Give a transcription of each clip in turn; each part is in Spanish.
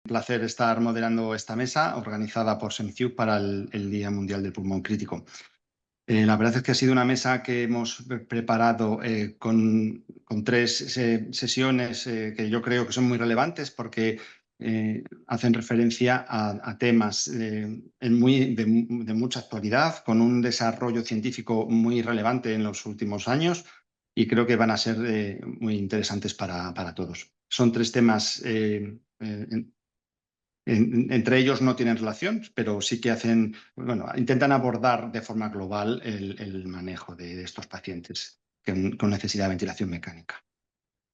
placer estar moderando esta mesa organizada por SEMCIUC para el Día Mundial del Pulmón Crítico. La verdad es que ha sido una mesa que hemos preparado con tres sesiones que yo creo que son muy relevantes porque hacen referencia a temas de mucha actualidad, con un desarrollo científico muy relevante en los últimos años y creo que van a ser muy interesantes para todos. Son tres temas entre ellos no tienen relación, pero sí que intentan abordar de forma global el manejo de estos pacientes con necesidad de ventilación mecánica.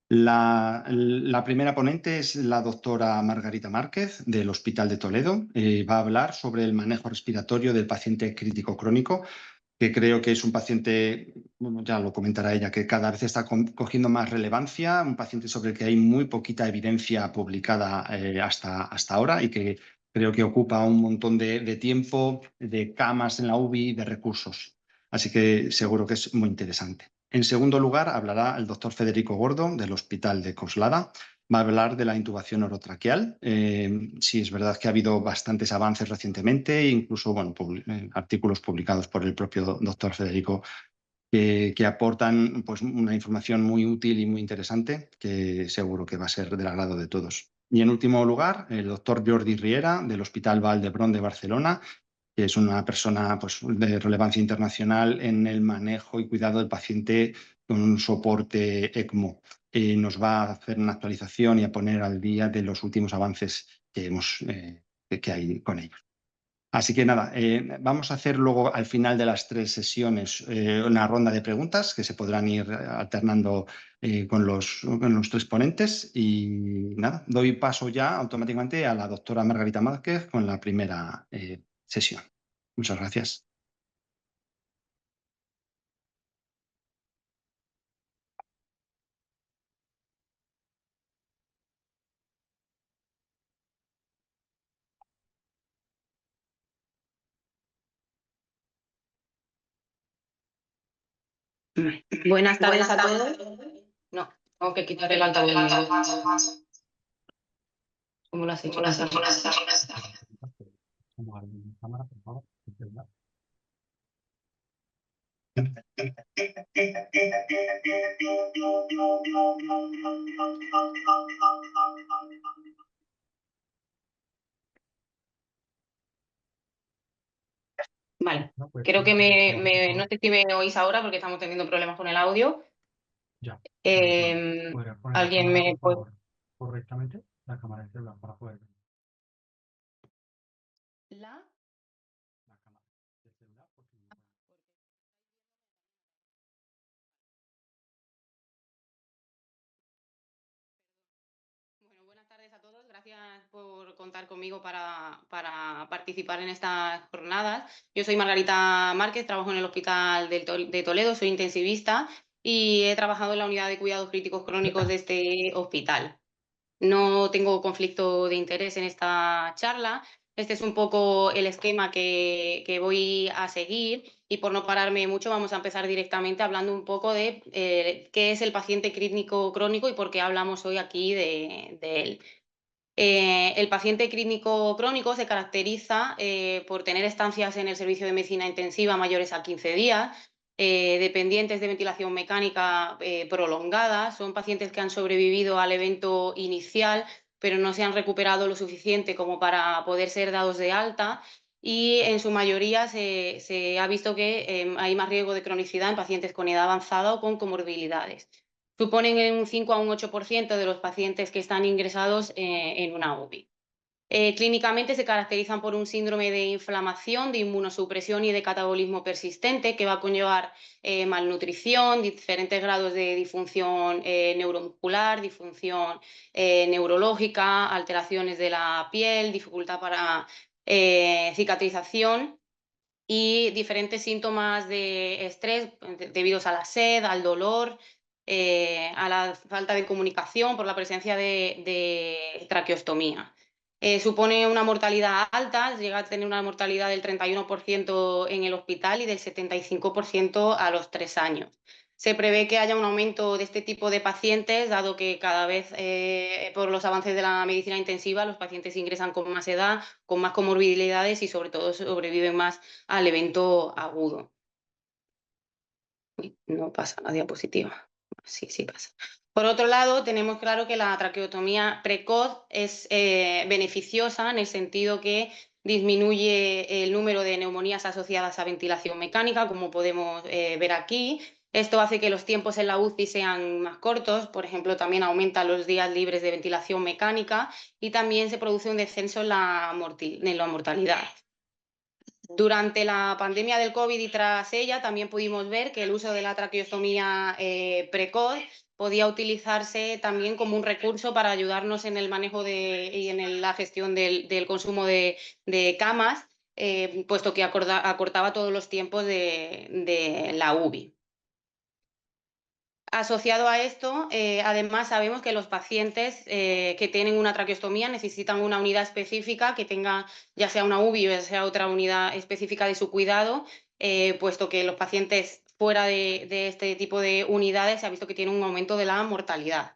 La primera ponente es la doctora Margarita Márquez del Hospital de Toledo. Va a hablar sobre el manejo respiratorio del paciente crítico crónico, que creo que es un paciente, bueno, ya lo comentará ella, que cada vez está cogiendo más relevancia, un paciente sobre el que hay muy poquita evidencia publicada hasta ahora y que creo que ocupa un montón de tiempo, de camas en la UBI, de recursos. Así que seguro que es muy interesante. En segundo lugar, hablará el doctor Federico Gordo del Hospital de Coslada. Va a hablar de la intubación orotraqueal. Sí, es verdad que ha habido bastantes avances recientemente, incluso artículos publicados por el propio doctor Federico que aportan pues, una información muy útil y muy interesante que seguro que va a ser del agrado de todos. Y en último lugar, el doctor Jordi Riera del Hospital Vall d'Hebron de Barcelona, que es una persona pues, de relevancia internacional en el manejo y cuidado del paciente con un soporte ECMO. Nos va a hacer una actualización y a poner al día de los últimos avances que hay con ellos. Así que nada, vamos a hacer luego al final de las tres sesiones una ronda de preguntas que se podrán ir alternando con los tres ponentes. Y nada, doy paso ya automáticamente a la doctora Margarita Márquez con la primera sesión. Muchas gracias. Buenas tardes a todos. No, tengo que quitar el altavoz. ¿Cómo lo has hecho? Vale, creo que no sé si me oís ahora porque estamos teniendo problemas con el audio. Ya. ¿Alguien me puede...? Correctamente la cámara de celular para poder ver. ¿La? La cámara de celular porque no puedo. Bueno, buenas tardes a todos. Gracias por contar conmigo para participar en estas jornadas. Yo soy Margarita Márquez, trabajo en el Hospital de Toledo, soy intensivista y he trabajado en la unidad de cuidados críticos crónicos de este hospital. No tengo conflicto de interés en esta charla. Este es un poco el esquema que voy a seguir y por no pararme mucho vamos a empezar directamente hablando un poco de qué es el paciente clínico crónico y por qué hablamos hoy aquí de él. El paciente clínico crónico se caracteriza por tener estancias en el servicio de medicina intensiva mayores a 15 días, dependientes de ventilación mecánica prolongada. Son pacientes que han sobrevivido al evento inicial, pero no se han recuperado lo suficiente como para poder ser dados de alta. Y en su mayoría se ha visto que hay más riesgo de cronicidad en pacientes con edad avanzada o con comorbilidades. Suponen un 5 a un 8% de los pacientes que están ingresados en una UBI. Clínicamente se caracterizan por un síndrome de inflamación, de inmunosupresión y de catabolismo persistente que va a conllevar malnutrición, diferentes grados de disfunción neuromuscular, disfunción neurológica, alteraciones de la piel, dificultad para cicatrización y diferentes síntomas de estrés debidos a la sed, al dolor, a la falta de comunicación por la presencia de traqueostomía. Supone una mortalidad alta, llega a tener una mortalidad del 31% en el hospital y del 75% a los 3 años. Se prevé que haya un aumento de este tipo de pacientes, dado que cada vez, por los avances de la medicina intensiva, los pacientes ingresan con más edad, con más comorbilidades y sobre todo sobreviven más al evento agudo. Uy, no pasa la diapositiva. Sí, sí pasa. Por otro lado, tenemos claro que la traqueotomía precoz es beneficiosa en el sentido que disminuye el número de neumonías asociadas a ventilación mecánica, como podemos ver aquí. Esto hace que los tiempos en la UCI sean más cortos, por ejemplo, también aumenta los días libres de ventilación mecánica y también se produce un descenso en la mortalidad. Durante la pandemia del COVID y tras ella también pudimos ver que el uso de la traqueostomía precoz podía utilizarse también como un recurso para ayudarnos en el manejo y en la gestión del consumo de camas, puesto que acortaba todos los tiempos de la UBI. Asociado a esto, además sabemos que los pacientes que tienen una traqueostomía necesitan una unidad específica que tenga ya sea una UBI o ya sea otra unidad específica de su cuidado, puesto que los pacientes fuera de este tipo de unidades se ha visto que tienen un aumento de la mortalidad.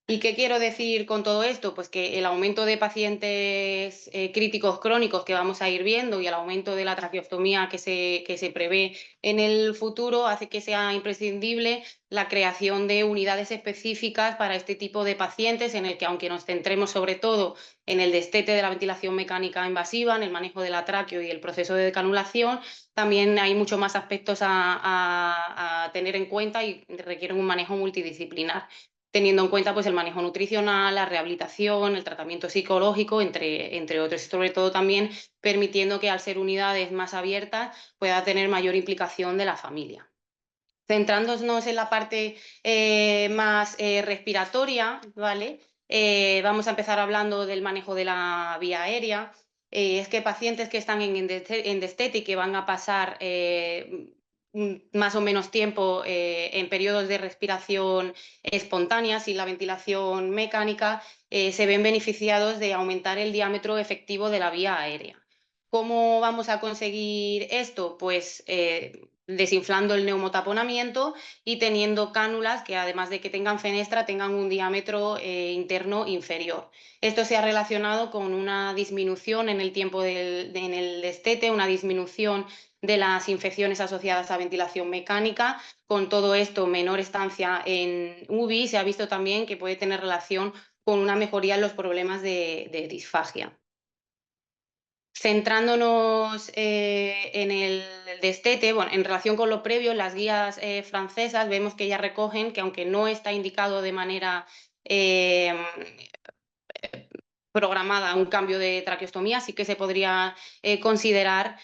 ¿Y qué quiero decir con todo esto? Pues que el aumento de pacientes críticos crónicos que vamos a ir viendo y el aumento de la traqueostomía que se prevé en el futuro hace que sea imprescindible la creación de unidades específicas para este tipo de pacientes en el que, aunque nos centremos sobre todo en el destete de la ventilación mecánica invasiva, en el manejo de la tráqueo y el proceso de decanulación, también hay muchos más aspectos a tener en cuenta y requieren un manejo multidisciplinar, teniendo en cuenta pues el manejo nutricional, la rehabilitación, el tratamiento psicológico, entre otros, y sobre todo también permitiendo que al ser unidades más abiertas pueda tener mayor implicación de la familia. Centrándonos en la parte más respiratoria, ¿vale? Vamos a empezar hablando del manejo de la vía aérea. Es que pacientes que están en destete y que van a pasar más o menos tiempo en periodos de respiración espontánea, sin la ventilación mecánica, se ven beneficiados de aumentar el diámetro efectivo de la vía aérea. ¿Cómo vamos a conseguir esto? Pues desinflando el neumotaponamiento y teniendo cánulas que, además de que tengan fenestra, tengan un diámetro interno inferior. Esto se ha relacionado con una disminución en el tiempo en el destete, una disminución de las infecciones asociadas a ventilación mecánica. Con todo esto, menor estancia en UBI. Se ha visto también que puede tener relación con una mejoría en los problemas de disfagia. Centrándonos en el destete, bueno, en relación con lo previo, las guías francesas vemos que ya recogen que, aunque no está indicado de manera programada un cambio de traqueostomía, sí que se podría considerar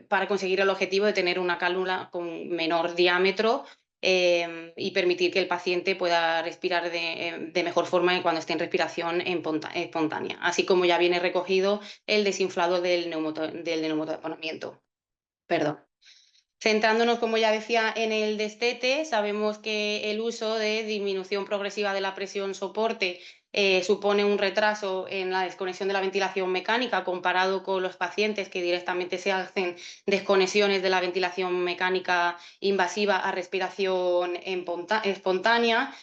para conseguir el objetivo de tener una cánula con menor diámetro y permitir que el paciente pueda respirar de mejor forma cuando esté en respiración espontánea, así como ya viene recogido el desinflado del neumotaponamiento. Perdón. Centrándonos, como ya decía, en el destete, sabemos que el uso de disminución progresiva de la presión soporte supone un retraso en la desconexión de la ventilación mecánica comparado con los pacientes que directamente se hacen desconexiones de la ventilación mecánica invasiva a respiración espontánea,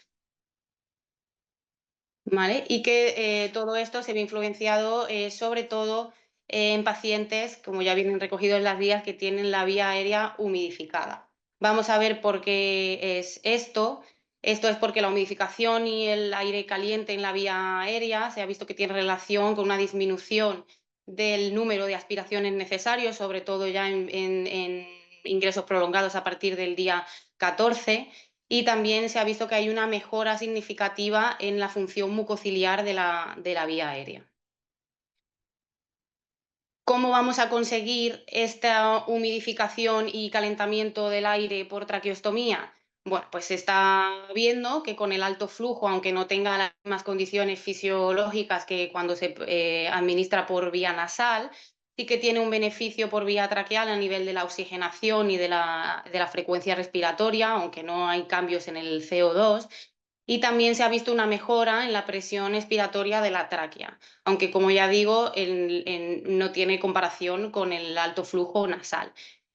¿vale? Y que todo esto se ve influenciado sobre todo en pacientes, como ya vienen recogidos en las guías, que tienen la vía aérea humidificada. Vamos a ver por qué es esto. Esto es porque la humidificación y el aire caliente en la vía aérea se ha visto que tiene relación con una disminución del número de aspiraciones necesarios, sobre todo ya en ingresos prolongados a partir del día 14, y también se ha visto que hay una mejora significativa en la función mucociliar de la vía aérea. ¿Cómo vamos a conseguir esta humidificación y calentamiento del aire por traqueostomía? Bueno, pues se está viendo que con el alto flujo, aunque no tenga las mismas condiciones fisiológicas que cuando se administra por vía nasal, sí que tiene un beneficio por vía traqueal a nivel de la oxigenación y de la frecuencia respiratoria, aunque no hay cambios en el CO2. Y también se ha visto una mejora en la presión expiratoria de la tráquea, aunque, como ya digo, no tiene comparación con el alto flujo nasal.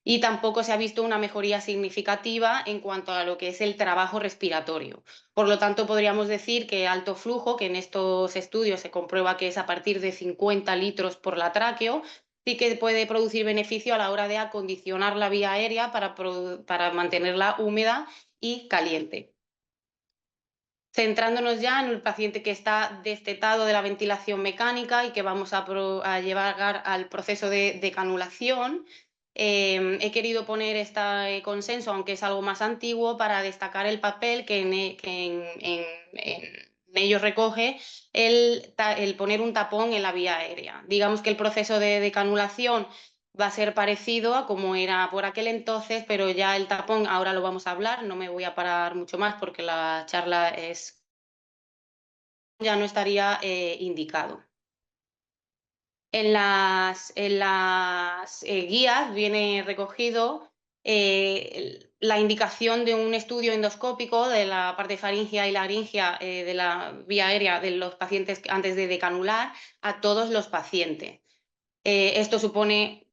y tampoco se ha visto una mejoría significativa en cuanto a lo que es el trabajo respiratorio. Por lo tanto, podríamos decir que alto flujo, que en estos estudios se comprueba que es a partir de 50 litros por la tráqueo, sí que puede producir beneficio a la hora de acondicionar la vía aérea para mantenerla húmeda y caliente. Centrándonos ya en el paciente que está destetado de la ventilación mecánica y que vamos a llevar al proceso de canulación, he querido poner este consenso, aunque es algo más antiguo, para destacar el papel que en ellos recoge el poner un tapón en la vía aérea. Digamos que el proceso de canulación va a ser parecido a como era por aquel entonces, pero ya el tapón, ahora lo vamos a hablar, no me voy a parar mucho más porque la charla ya no estaría indicado. En las guías viene recogido la indicación de un estudio endoscópico de la parte faríngea y laringia de la vía aérea de los pacientes antes de decanular a todos los pacientes. Esto supone,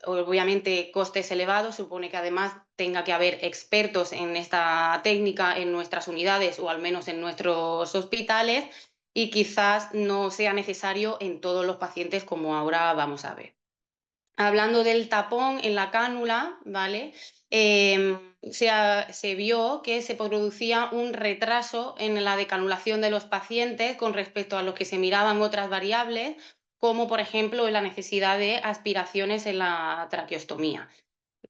obviamente, costes elevados, supone que además tenga que haber expertos en esta técnica en nuestras unidades o al menos en nuestros hospitales, y quizás no sea necesario en todos los pacientes, como ahora vamos a ver. Hablando del tapón en la cánula, ¿vale? Se vio que se producía un retraso en la decanulación de los pacientes con respecto a lo que se miraban otras variables, como por ejemplo la necesidad de aspiraciones en la traqueostomía.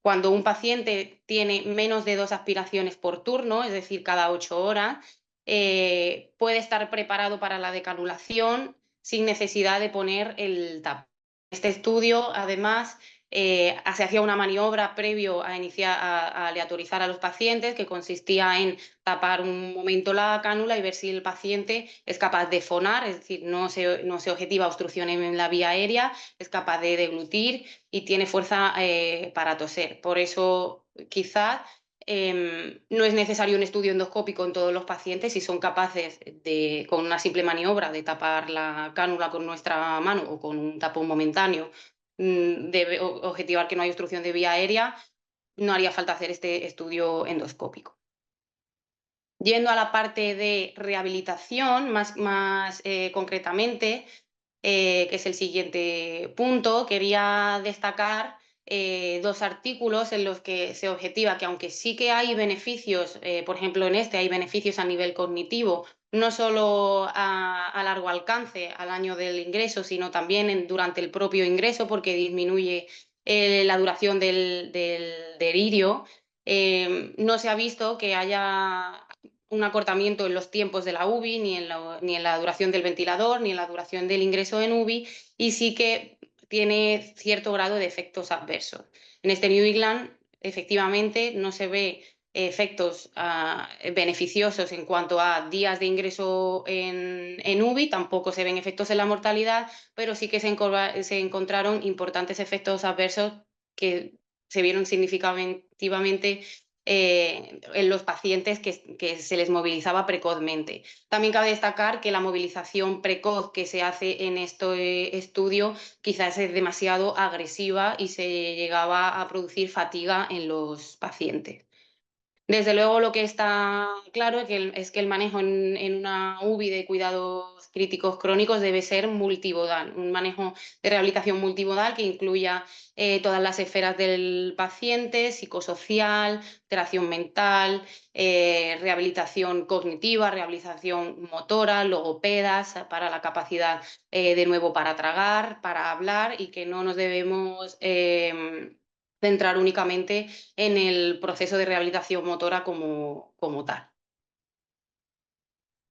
Cuando un paciente tiene menos de 2 aspiraciones por turno, es decir, cada 8 horas, puede estar preparado para la decanulación sin necesidad de poner el tapón. Este estudio, además, se hacía una maniobra previo a aleatorizar a los pacientes, que consistía en tapar un momento la cánula y ver si el paciente es capaz de fonar, es decir, no se objetiva obstrucción en la vía aérea, es capaz de deglutir y tiene fuerza para toser. Por eso, quizás no es necesario un estudio endoscópico en todos los pacientes si son capaces de, con una simple maniobra, de tapar la cánula con nuestra mano o con un tapón momentáneo, de objetivar que no hay obstrucción de vía aérea, no haría falta hacer este estudio endoscópico. Yendo a la parte de rehabilitación, más concretamente, que es el siguiente punto, quería destacar 2 artículos en los que se objetiva que, aunque sí que hay beneficios, por ejemplo en este hay beneficios a nivel cognitivo, no solo a largo alcance al año del ingreso, sino también durante el propio ingreso, porque disminuye la duración del delirio. No se ha visto que haya un acortamiento en los tiempos de la UBI, ni en la duración del ventilador, ni en la duración del ingreso en UBI, y sí que tiene cierto grado de efectos adversos. En este New England, efectivamente, no se ve efectos beneficiosos en cuanto a días de ingreso en UBI, tampoco se ven efectos en la mortalidad, pero sí que se encontraron importantes efectos adversos que se vieron significativamente en los pacientes que se les movilizaba precozmente. También cabe destacar que la movilización precoz que se hace en este estudio quizás es demasiado agresiva y se llegaba a producir fatiga en los pacientes. Desde luego, lo que está claro es que el manejo en una UBI de cuidados críticos crónicos debe ser multimodal, un manejo de rehabilitación multimodal que incluya todas las esferas del paciente, psicosocial, terapia mental, rehabilitación cognitiva, rehabilitación motora, logopedas para la capacidad de nuevo para tragar, para hablar, y que no nos debemos centrar únicamente en el proceso de rehabilitación motora como tal.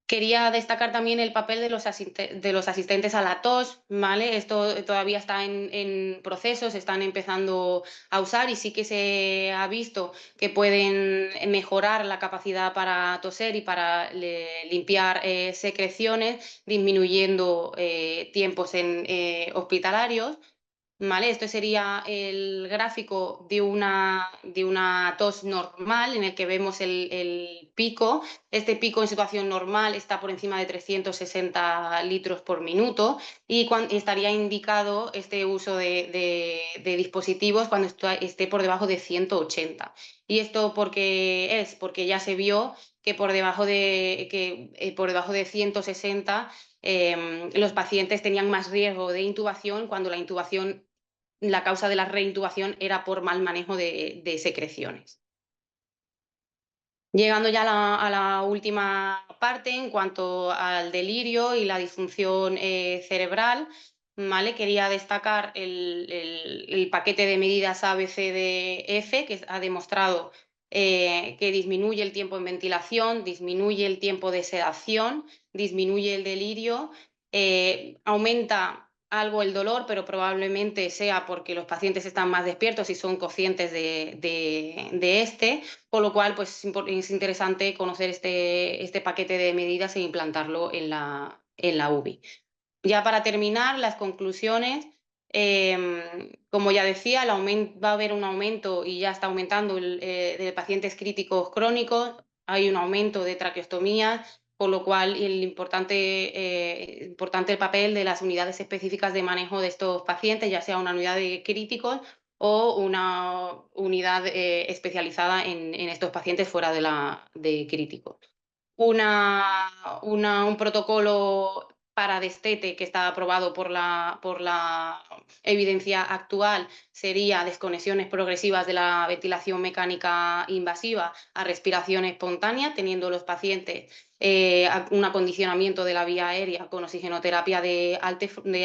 Quería destacar también el papel de los asistentes a la tos, ¿vale? Esto todavía está en proceso, se están empezando a usar, y sí que se ha visto que pueden mejorar la capacidad para toser y para limpiar secreciones, disminuyendo tiempos hospitalarios. ¿Vale? Esto sería el gráfico de una tos normal en el que vemos el pico. Este pico en situación normal está por encima de 360 litros por minuto y estaría indicado este uso de dispositivos cuando esté por debajo de 180. ¿Y esto porque es? Porque ya se vio que por debajo de 160 los pacientes tenían más riesgo de intubación cuando la causa de la reintubación era por mal manejo de secreciones. Llegando ya a la última parte, en cuanto al delirio y la disfunción cerebral, ¿vale? Quería destacar el paquete de medidas ABCDF, que ha demostrado que disminuye el tiempo en ventilación, disminuye el tiempo de sedación, disminuye el delirio, aumenta algo el dolor, pero probablemente sea porque los pacientes están más despiertos y son conscientes de este, con lo cual pues, es interesante conocer este paquete de medidas e implantarlo en la UBI. Ya para terminar, las conclusiones. Como ya decía, va a haber un aumento y ya está aumentando de pacientes críticos crónicos, hay un aumento de traqueostomías, por lo cual importante el papel de las unidades específicas de manejo de estos pacientes, ya sea una unidad de críticos o una unidad especializada en estos pacientes fuera de críticos. Un protocolo para destete que está aprobado por la evidencia actual sería desconexiones progresivas de la ventilación mecánica invasiva a respiración espontánea, teniendo los pacientes un acondicionamiento de la vía aérea con oxigenoterapia de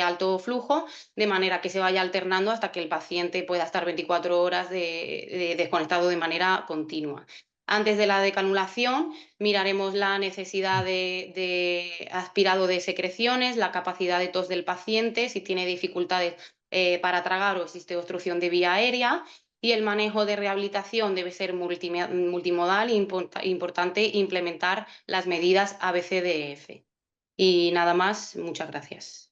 alto flujo, de manera que se vaya alternando hasta que el paciente pueda estar 24 horas desconectado de manera continua. Antes de la decanulación, miraremos la necesidad de aspirado de secreciones, la capacidad de tos del paciente, si tiene dificultades para tragar o existe obstrucción de vía aérea, y el manejo de rehabilitación debe ser multimodal e importante implementar las medidas ABCDF. Y nada más, muchas gracias.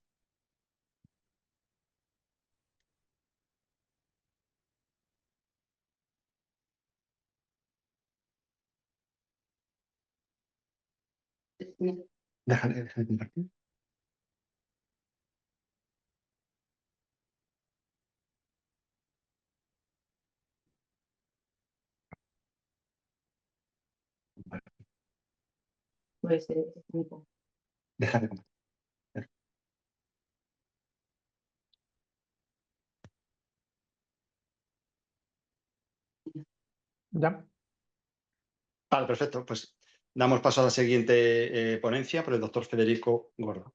Déjale compartir. Pues, Déjale compartir. Ya. Vale, perfecto. Pues damos paso a la siguiente ponencia por el doctor Federico Gordo.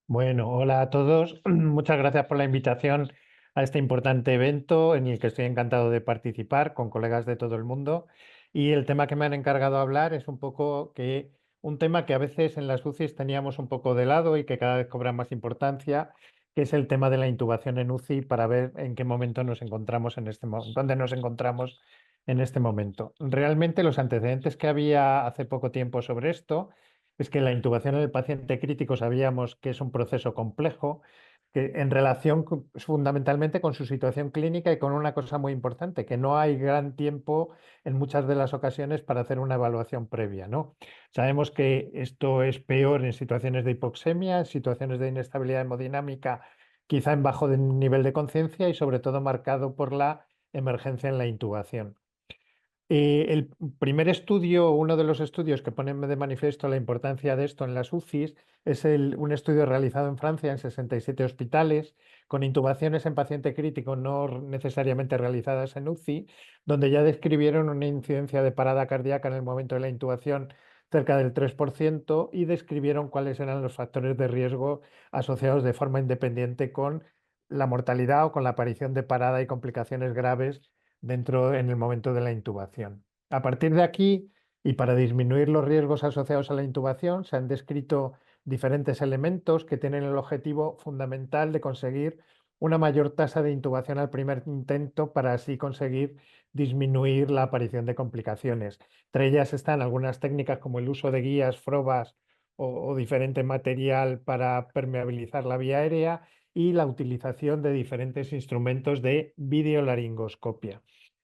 Bueno, hola a todos. Muchas gracias por la invitación a este importante evento en el que estoy encantado de participar con colegas de todo el mundo. Y el tema que me han encargado de hablar es un tema que a veces en las UCIs teníamos un poco de lado y que cada vez cobra más importancia, que es el tema de la intubación en UCI para ver en qué momento nos encontramos dónde nos encontramos en este momento. Realmente los antecedentes que había hace poco tiempo sobre esto es que la intubación en el paciente crítico sabíamos que es un proceso complejo, que en relación fundamentalmente con su situación clínica y con una cosa muy importante, que no hay gran tiempo en muchas de las ocasiones para hacer una evaluación previa, ¿no? Sabemos que esto es peor en situaciones de hipoxemia, en situaciones de inestabilidad hemodinámica, quizá en bajo nivel de conciencia y sobre todo marcado por la emergencia en la intubación. El primer estudio, uno de los estudios que ponen de manifiesto la importancia de esto en las UCIs, es un estudio realizado en Francia en 67 hospitales, con intubaciones en paciente crítico no necesariamente realizadas en UCI, donde ya describieron una incidencia de parada cardíaca en el momento de la intubación cerca del 3% y describieron cuáles eran los factores de riesgo asociados de forma independiente con la mortalidad o con la aparición de parada y complicaciones graves en el momento de la intubación. A partir de aquí, y para disminuir los riesgos asociados a la intubación, se han descrito diferentes elementos que tienen el objetivo fundamental de conseguir una mayor tasa de intubación al primer intento para así conseguir disminuir la aparición de complicaciones. Entre ellas están algunas técnicas como el uso de guías, frobas o diferente material para permeabilizar la vía aérea y la utilización de diferentes instrumentos de videolaringoscopia.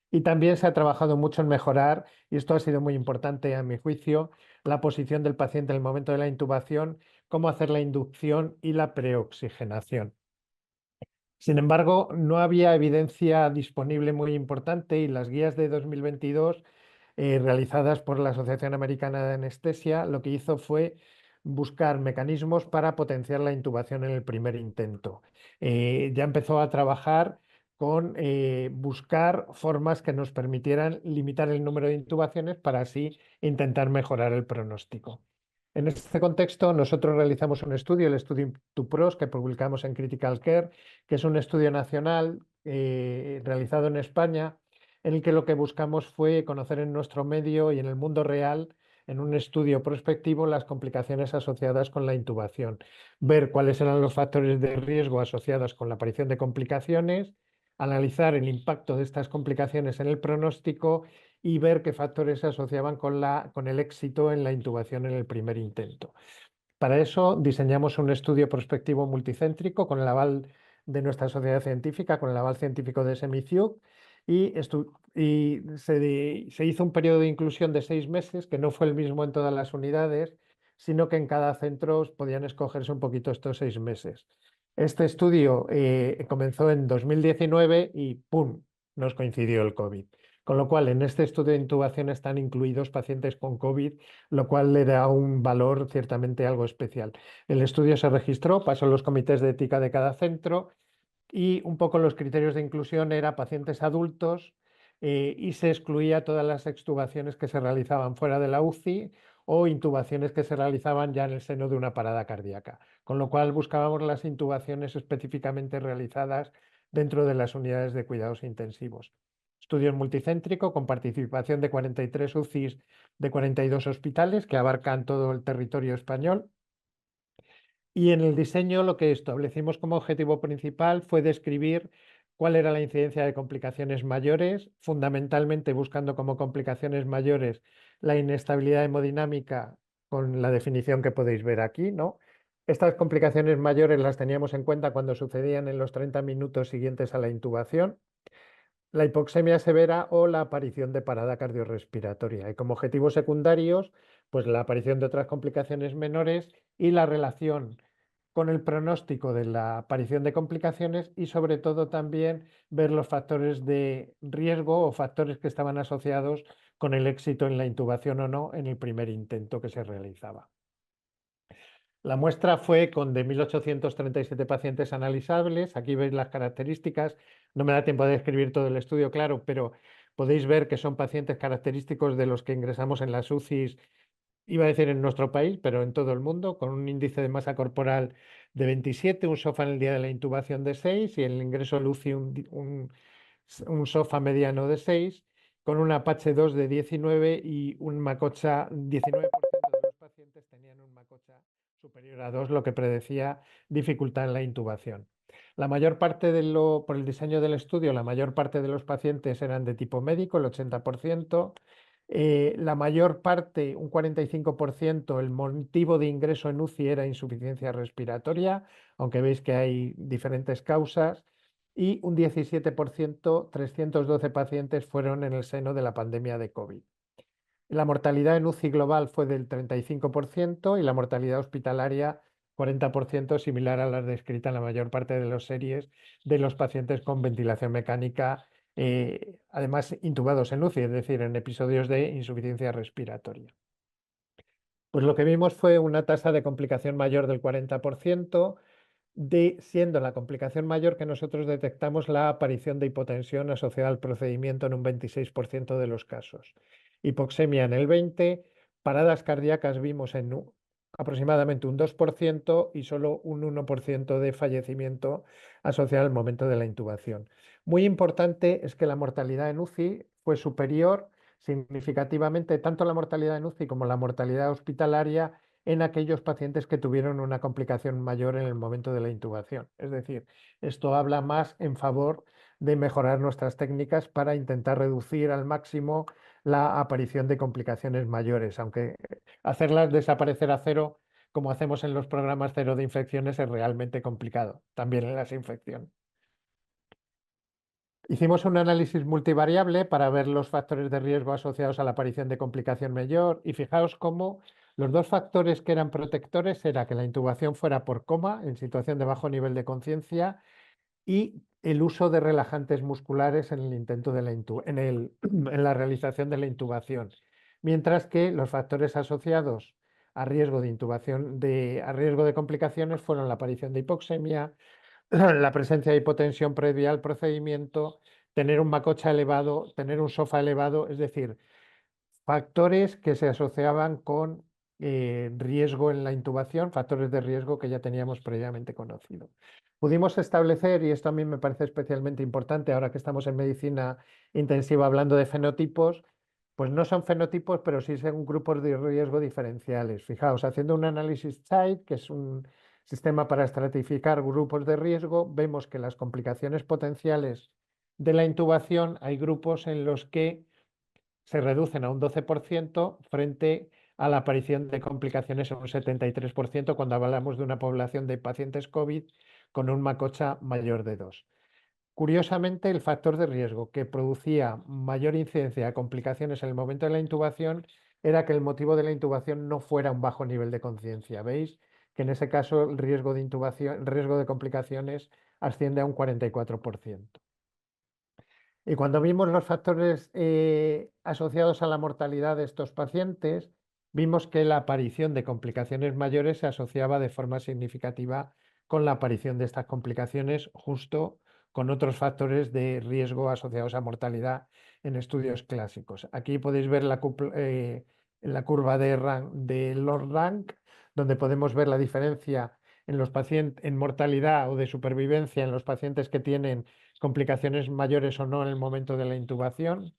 Y también se ha trabajado mucho en mejorar, y esto ha sido muy importante a mi juicio, la posición del paciente en el momento de la intubación, cómo hacer la inducción y la preoxigenación. Sin embargo, no había evidencia disponible muy importante y las guías de 2022 realizadas por la Asociación Americana de Anestesia lo que hizo fue buscar mecanismos para potenciar la intubación en el primer intento. Ya empezó a trabajar con buscar formas que nos permitieran limitar el número de intubaciones para así intentar mejorar el pronóstico. En este contexto, nosotros realizamos un estudio, el estudio INTUPROS, que publicamos en Critical Care, que es un estudio nacional realizado en España, en el que lo que buscamos fue conocer en nuestro medio y en el mundo real, en un estudio prospectivo, las complicaciones asociadas con la intubación, ver cuáles eran los factores de riesgo asociados con la aparición de complicaciones, analizar el impacto de estas complicaciones en el pronóstico y ver qué factores se asociaban con el éxito en la intubación en el primer intento. Para eso diseñamos un estudio prospectivo multicéntrico con el aval de nuestra sociedad científica, con el aval científico de SEMICIUC, y se hizo un periodo de inclusión de 6 meses, que no fue el mismo en todas las unidades, sino que en cada centro podían escogerse un poquito estos 6 meses. Este estudio comenzó en 2019 y ¡pum!, nos coincidió el COVID. Con lo cual, en este estudio de intubación están incluidos pacientes con COVID, lo cual le da un valor ciertamente algo especial. El estudio se registró, pasó a los comités de ética de cada centro y un poco los criterios de inclusión eran pacientes adultos y se excluía todas las extubaciones que se realizaban fuera de la UCI o intubaciones que se realizaban ya en el seno de una parada cardíaca. Con lo cual buscábamos las intubaciones específicamente realizadas dentro de las unidades de cuidados intensivos. Estudio multicéntrico con participación de 43 UCIs de 42 hospitales que abarcan todo el territorio español. Y en el diseño lo que establecimos como objetivo principal fue describir cuál era la incidencia de complicaciones mayores, fundamentalmente buscando como complicaciones mayores la inestabilidad hemodinámica con la definición que podéis ver aquí, ¿no? Estas complicaciones mayores las teníamos en cuenta cuando sucedían en los 30 minutos siguientes a la intubación, la hipoxemia severa o la aparición de parada cardiorrespiratoria. Y como objetivos secundarios, pues la aparición de otras complicaciones menores y la relación con el pronóstico de la aparición de complicaciones y sobre todo también ver los factores de riesgo o factores que estaban asociados con el éxito en la intubación o no en el primer intento que se realizaba. La muestra fue con de 1.837 pacientes analizables. Aquí veis las características. No me da tiempo de describir todo el estudio, claro, pero podéis ver que son pacientes característicos de los que ingresamos en las UCIs, iba a decir en nuestro país, pero en todo el mundo, con un índice de masa corporal de 27, un SOFA en el día de la intubación de 6 y en el ingreso al UCI un SOFA mediano de 6, con un Apache 2 de 19 y un Macocha, 19% de los pacientes tenían un Macocha superior a 2, lo que predecía dificultad en la intubación. La mayor parte por el diseño del estudio, la mayor parte de los pacientes eran de tipo médico, el 80%. La mayor parte, un 45%, el motivo de ingreso en UCI era insuficiencia respiratoria, aunque veis que hay diferentes causas, y un 17%, 312 pacientes fueron en el seno de la pandemia de COVID. La mortalidad en UCI global fue del 35% y la mortalidad hospitalaria 40%, similar a la descrita en la mayor parte de las series de los pacientes con ventilación mecánica, además intubados en UCI, es decir, en episodios de insuficiencia respiratoria. Pues lo que vimos fue una tasa de complicación mayor del 40%, siendo la complicación mayor que nosotros detectamos la aparición de hipotensión asociada al procedimiento en un 26% de los casos. Hipoxemia en el 20%, paradas cardíacas vimos en aproximadamente un 2% y solo un 1% de fallecimiento asociado al momento de la intubación. Muy importante es que la mortalidad en UCI fue superior significativamente, tanto la mortalidad en UCI como la mortalidad hospitalaria, en aquellos pacientes que tuvieron una complicación mayor en el momento de la intubación. Es decir, esto habla más en favor de mejorar nuestras técnicas para intentar reducir al máximo la aparición de complicaciones mayores, aunque hacerlas desaparecer a cero como hacemos en los programas cero de infecciones, es realmente complicado, también en las infecciones. Hicimos un análisis multivariable para ver los factores de riesgo asociados a la aparición de complicación mayor y fijaos cómo los dos factores que eran protectores era que la intubación fuera por coma en situación de bajo nivel de conciencia y el uso de relajantes musculares en el intento de en la realización de la intubación, mientras que los factores asociados a riesgo de intubación, a riesgo de complicaciones fueron la aparición de hipoxemia, la presencia de hipotensión previa al procedimiento, tener un macocha elevado, tener un sofá elevado, es decir, factores que se asociaban con riesgo en la intubación, factores de riesgo que ya teníamos previamente conocido. Pudimos establecer, y esto a mí me parece especialmente importante ahora que estamos en medicina intensiva hablando de fenotipos, pues no son fenotipos, pero sí son grupos de riesgo diferenciales. Fijaos, haciendo un análisis CHAID, que es un sistema para estratificar grupos de riesgo, vemos que las complicaciones potenciales de la intubación hay grupos en los que se reducen a un 12% frente a la aparición de complicaciones en un 73% cuando hablamos de una población de pacientes COVID con un MACOCHA mayor de 2. Curiosamente, el factor de riesgo que producía mayor incidencia de complicaciones en el momento de la intubación era que el motivo de la intubación no fuera un bajo nivel de conciencia. ¿Veis? Que en ese caso el riesgo de intubación, el riesgo de complicaciones asciende a un 44%. Y cuando vimos los factores asociados a la mortalidad de estos pacientes, vimos que la aparición de complicaciones mayores se asociaba de forma significativa con la aparición de estas complicaciones, justo con otros factores de riesgo asociados a mortalidad en estudios clásicos. Aquí podéis ver la curva de Lord Rank, donde podemos ver la diferencia en los pacientes en mortalidad o de supervivencia en los pacientes que tienen complicaciones mayores o no en el momento de la intubación.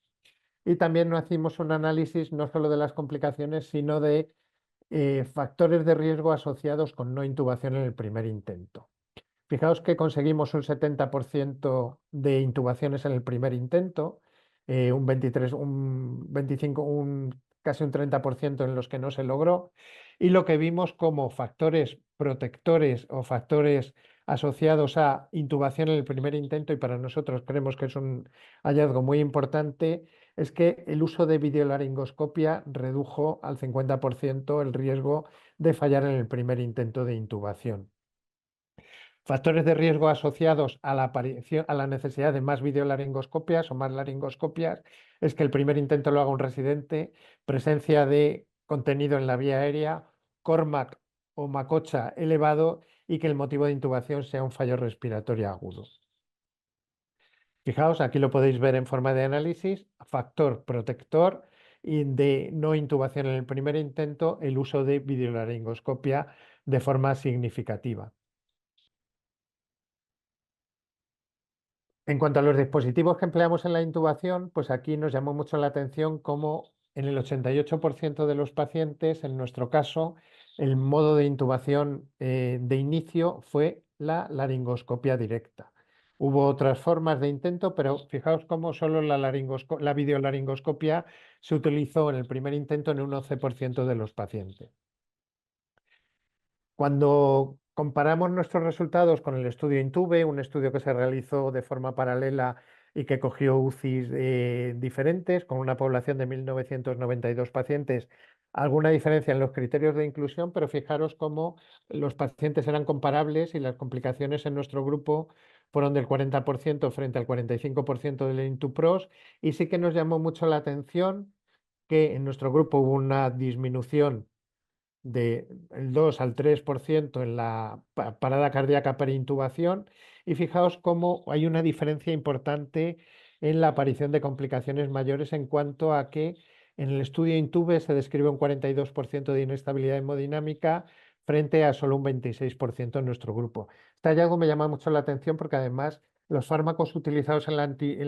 Y también hicimos un análisis no solo de las complicaciones, sino de factores de riesgo asociados con no intubación en el primer intento. Fijaos que conseguimos un 70% de intubaciones en el primer intento, un 23, un 25, casi un 30% en los que no se logró, y lo que vimos como factores protectores o factores asociados a intubación en el primer intento, y para nosotros creemos que es un hallazgo muy importante, es que el uso de videolaringoscopia redujo al 50% el riesgo de fallar en el primer intento de intubación. Factores de riesgo asociados a la necesidad de más videolaringoscopias o más laringoscopias es que el primer intento lo haga un residente, presencia de contenido en la vía aérea, CORMAC o MACOCHA elevado y que el motivo de intubación sea un fallo respiratorio agudo. Fijaos, aquí lo podéis ver en forma de análisis, factor protector y de no intubación en el primer intento, el uso de videolaringoscopia de forma significativa. En cuanto a los dispositivos que empleamos en la intubación, pues aquí nos llamó mucho la atención cómo en el 88% de los pacientes, en nuestro caso, el modo de intubación de inicio fue la laringoscopia directa. Hubo otras formas de intento, pero fijaos cómo solo la videolaringoscopia se utilizó en el primer intento en un 11% de los pacientes. Cuando comparamos nuestros resultados con el estudio Intube, un estudio que se realizó de forma paralela y que cogió UCIs diferentes, con una población de 1.992 pacientes, alguna diferencia en los criterios de inclusión, pero fijaros cómo los pacientes eran comparables y las complicaciones en nuestro grupo fueron del 40% frente al 45% del INTUPROS, y sí que nos llamó mucho la atención que en nuestro grupo hubo una disminución del 2 al 3% en la parada cardíaca preintubación, y fijaos cómo hay una diferencia importante en la aparición de complicaciones mayores en cuanto a que en el estudio Intube se describe un 42% de inestabilidad hemodinámica frente a solo un 26% en nuestro grupo. Este hallazgo me llama mucho la atención porque además los fármacos utilizados en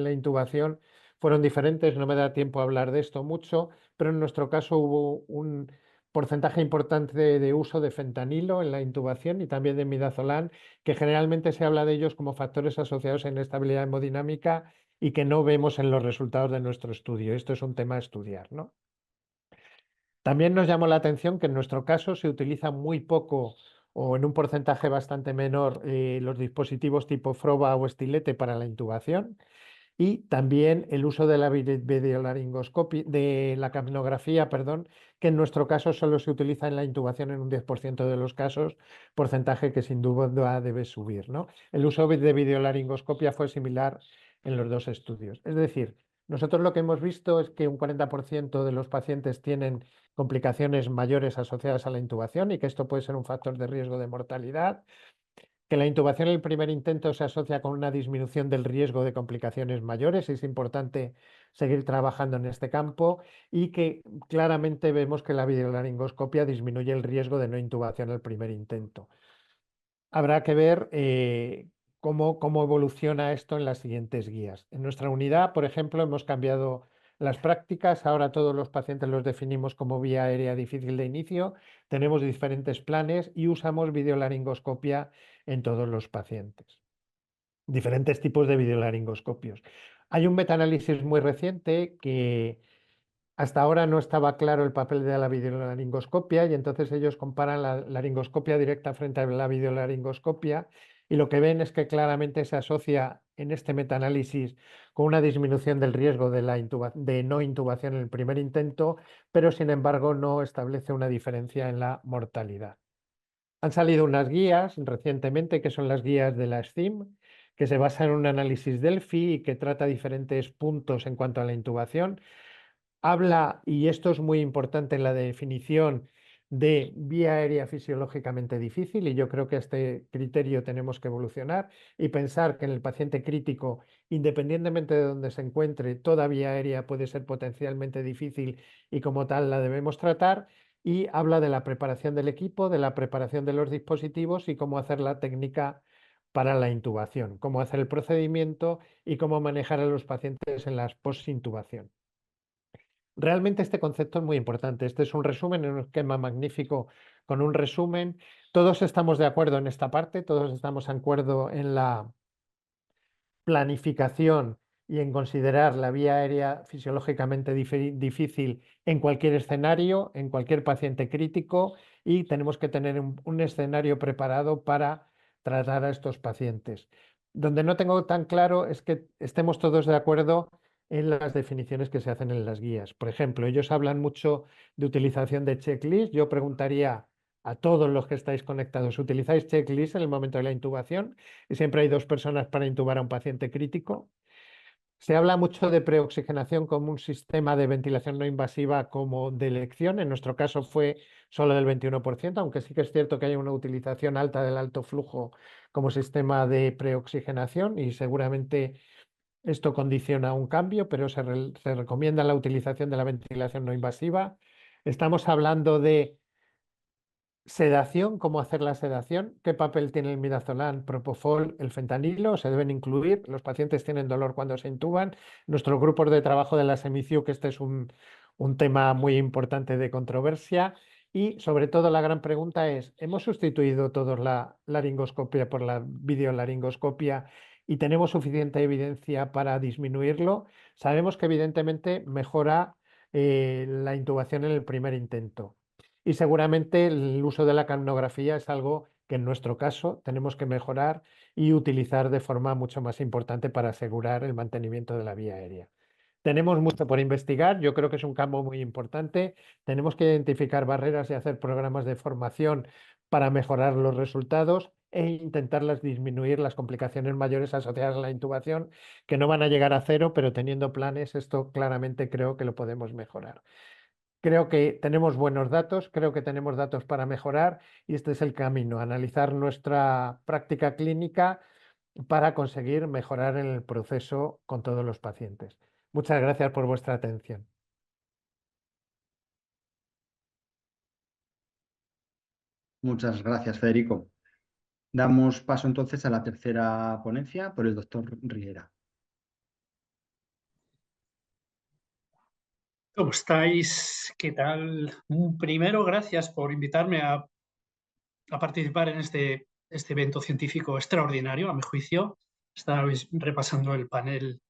la intubación fueron diferentes, no me da tiempo a hablar de esto mucho, pero en nuestro caso hubo un porcentaje importante de uso de fentanilo en la intubación y también de midazolam, que generalmente se habla de ellos como factores asociados a inestabilidad hemodinámica y que no vemos en los resultados de nuestro estudio. Esto es un tema a estudiar, ¿no? También nos llamó la atención que en nuestro caso se utiliza muy poco o en un porcentaje bastante menor los dispositivos tipo Froba o estilete para la intubación y también el uso de la videolaringoscopia, de la capnografía, perdón, que en nuestro caso solo se utiliza en la intubación en un 10% de los casos, porcentaje que sin duda debe subir, ¿no? El uso de videolaringoscopia fue similar en los dos estudios. Es decir, nosotros lo que hemos visto es que un 40% de los pacientes tienen complicaciones mayores asociadas a la intubación y que esto puede ser un factor de riesgo de mortalidad, que la intubación en el primer intento se asocia con una disminución del riesgo de complicaciones mayores. Es importante seguir trabajando en este campo y que claramente vemos que la videolaringoscopia disminuye el riesgo de no intubación al primer intento. Habrá que ver cómo evoluciona esto en las siguientes guías. En nuestra unidad, por ejemplo, hemos cambiado las prácticas. Ahora todos los pacientes los definimos como vía aérea difícil de inicio. Tenemos diferentes planes y usamos videolaringoscopia en todos los pacientes. Diferentes tipos de videolaringoscopios. Hay un metaanálisis muy reciente que hasta ahora no estaba claro el papel de la videolaringoscopia y entonces ellos comparan la laringoscopia directa frente a la videolaringoscopia y lo que ven es que claramente se asocia en este metaanálisis con una disminución del riesgo de no intubación en el primer intento, pero sin embargo no establece una diferencia en la mortalidad. Han salido unas guías recientemente que son las guías de la STIM, que se basan en un análisis Delphi y que trata diferentes puntos en cuanto a la intubación. Habla, y esto es muy importante en la definición, de vía aérea fisiológicamente difícil, y yo creo que este criterio tenemos que evolucionar y pensar que en el paciente crítico, independientemente de donde se encuentre, toda vía aérea puede ser potencialmente difícil y como tal la debemos tratar. Y habla de la preparación del equipo, de la preparación de los dispositivos y cómo hacer la técnica para la intubación, cómo hacer el procedimiento y cómo manejar a los pacientes en la posintubación. Realmente este concepto es muy importante. Este es un resumen, un esquema magnífico con un resumen. Todos estamos de acuerdo en esta parte, todos estamos de acuerdo en la planificación y en considerar la vía aérea fisiológicamente difícil en cualquier escenario, en cualquier paciente crítico, y tenemos que tener un escenario preparado para tratar a estos pacientes. Donde no tengo tan claro es que estemos todos de acuerdo en las definiciones que se hacen en las guías. Por ejemplo, ellos hablan mucho de utilización de checklist. Yo preguntaría a todos los que estáis conectados, ¿utilizáis checklist en el momento de la intubación? Y siempre hay 2 personas para intubar a un paciente crítico. Se habla mucho de preoxigenación como un sistema de ventilación no invasiva como de elección. En nuestro caso fue solo del 21%, aunque sí que es cierto que hay una utilización alta del alto flujo como sistema de preoxigenación y seguramente esto condiciona un cambio, pero se recomienda la utilización de la ventilación no invasiva. Estamos hablando de sedación, cómo hacer la sedación, qué papel tiene el midazolam, propofol, el fentanilo, se deben incluir. Los pacientes tienen dolor cuando se intuban. Nuestros grupos de trabajo de la SEMICIU, que este es un tema muy importante de controversia. Y sobre todo la gran pregunta es, ¿hemos sustituido todos la laringoscopia por la videolaringoscopia y tenemos suficiente evidencia para disminuirlo? Sabemos que evidentemente mejora la intubación en el primer intento. Y seguramente el uso de la capnografía es algo que en nuestro caso tenemos que mejorar y utilizar de forma mucho más importante para asegurar el mantenimiento de la vía aérea. Tenemos mucho por investigar, yo creo que es un campo muy importante. Tenemos que identificar barreras y hacer programas de formación para mejorar los resultados e intentarlas disminuir las complicaciones mayores asociadas a la intubación, que no van a llegar a cero, pero teniendo planes, esto claramente creo que lo podemos mejorar. Creo que tenemos buenos datos, creo que tenemos datos para mejorar y este es el camino, analizar nuestra práctica clínica para conseguir mejorar en el proceso con todos los pacientes. Muchas gracias por vuestra atención. Muchas gracias, Federico. Damos paso entonces a la tercera ponencia por el doctor Riera. ¿Cómo estáis? ¿Qué tal? Primero, gracias por invitarme a participar en este evento científico extraordinario, a mi juicio. Estáis repasando el panel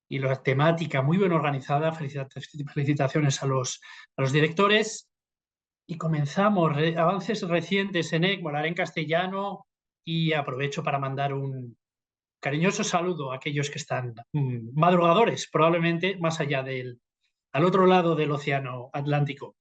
y la temática muy bien organizada. Felicitaciones a los directores. Y comenzamos, avances recientes en ECMO, lo haré en castellano y aprovecho para mandar un cariñoso saludo a aquellos que están madrugadores, probablemente más allá al otro lado del océano Atlántico.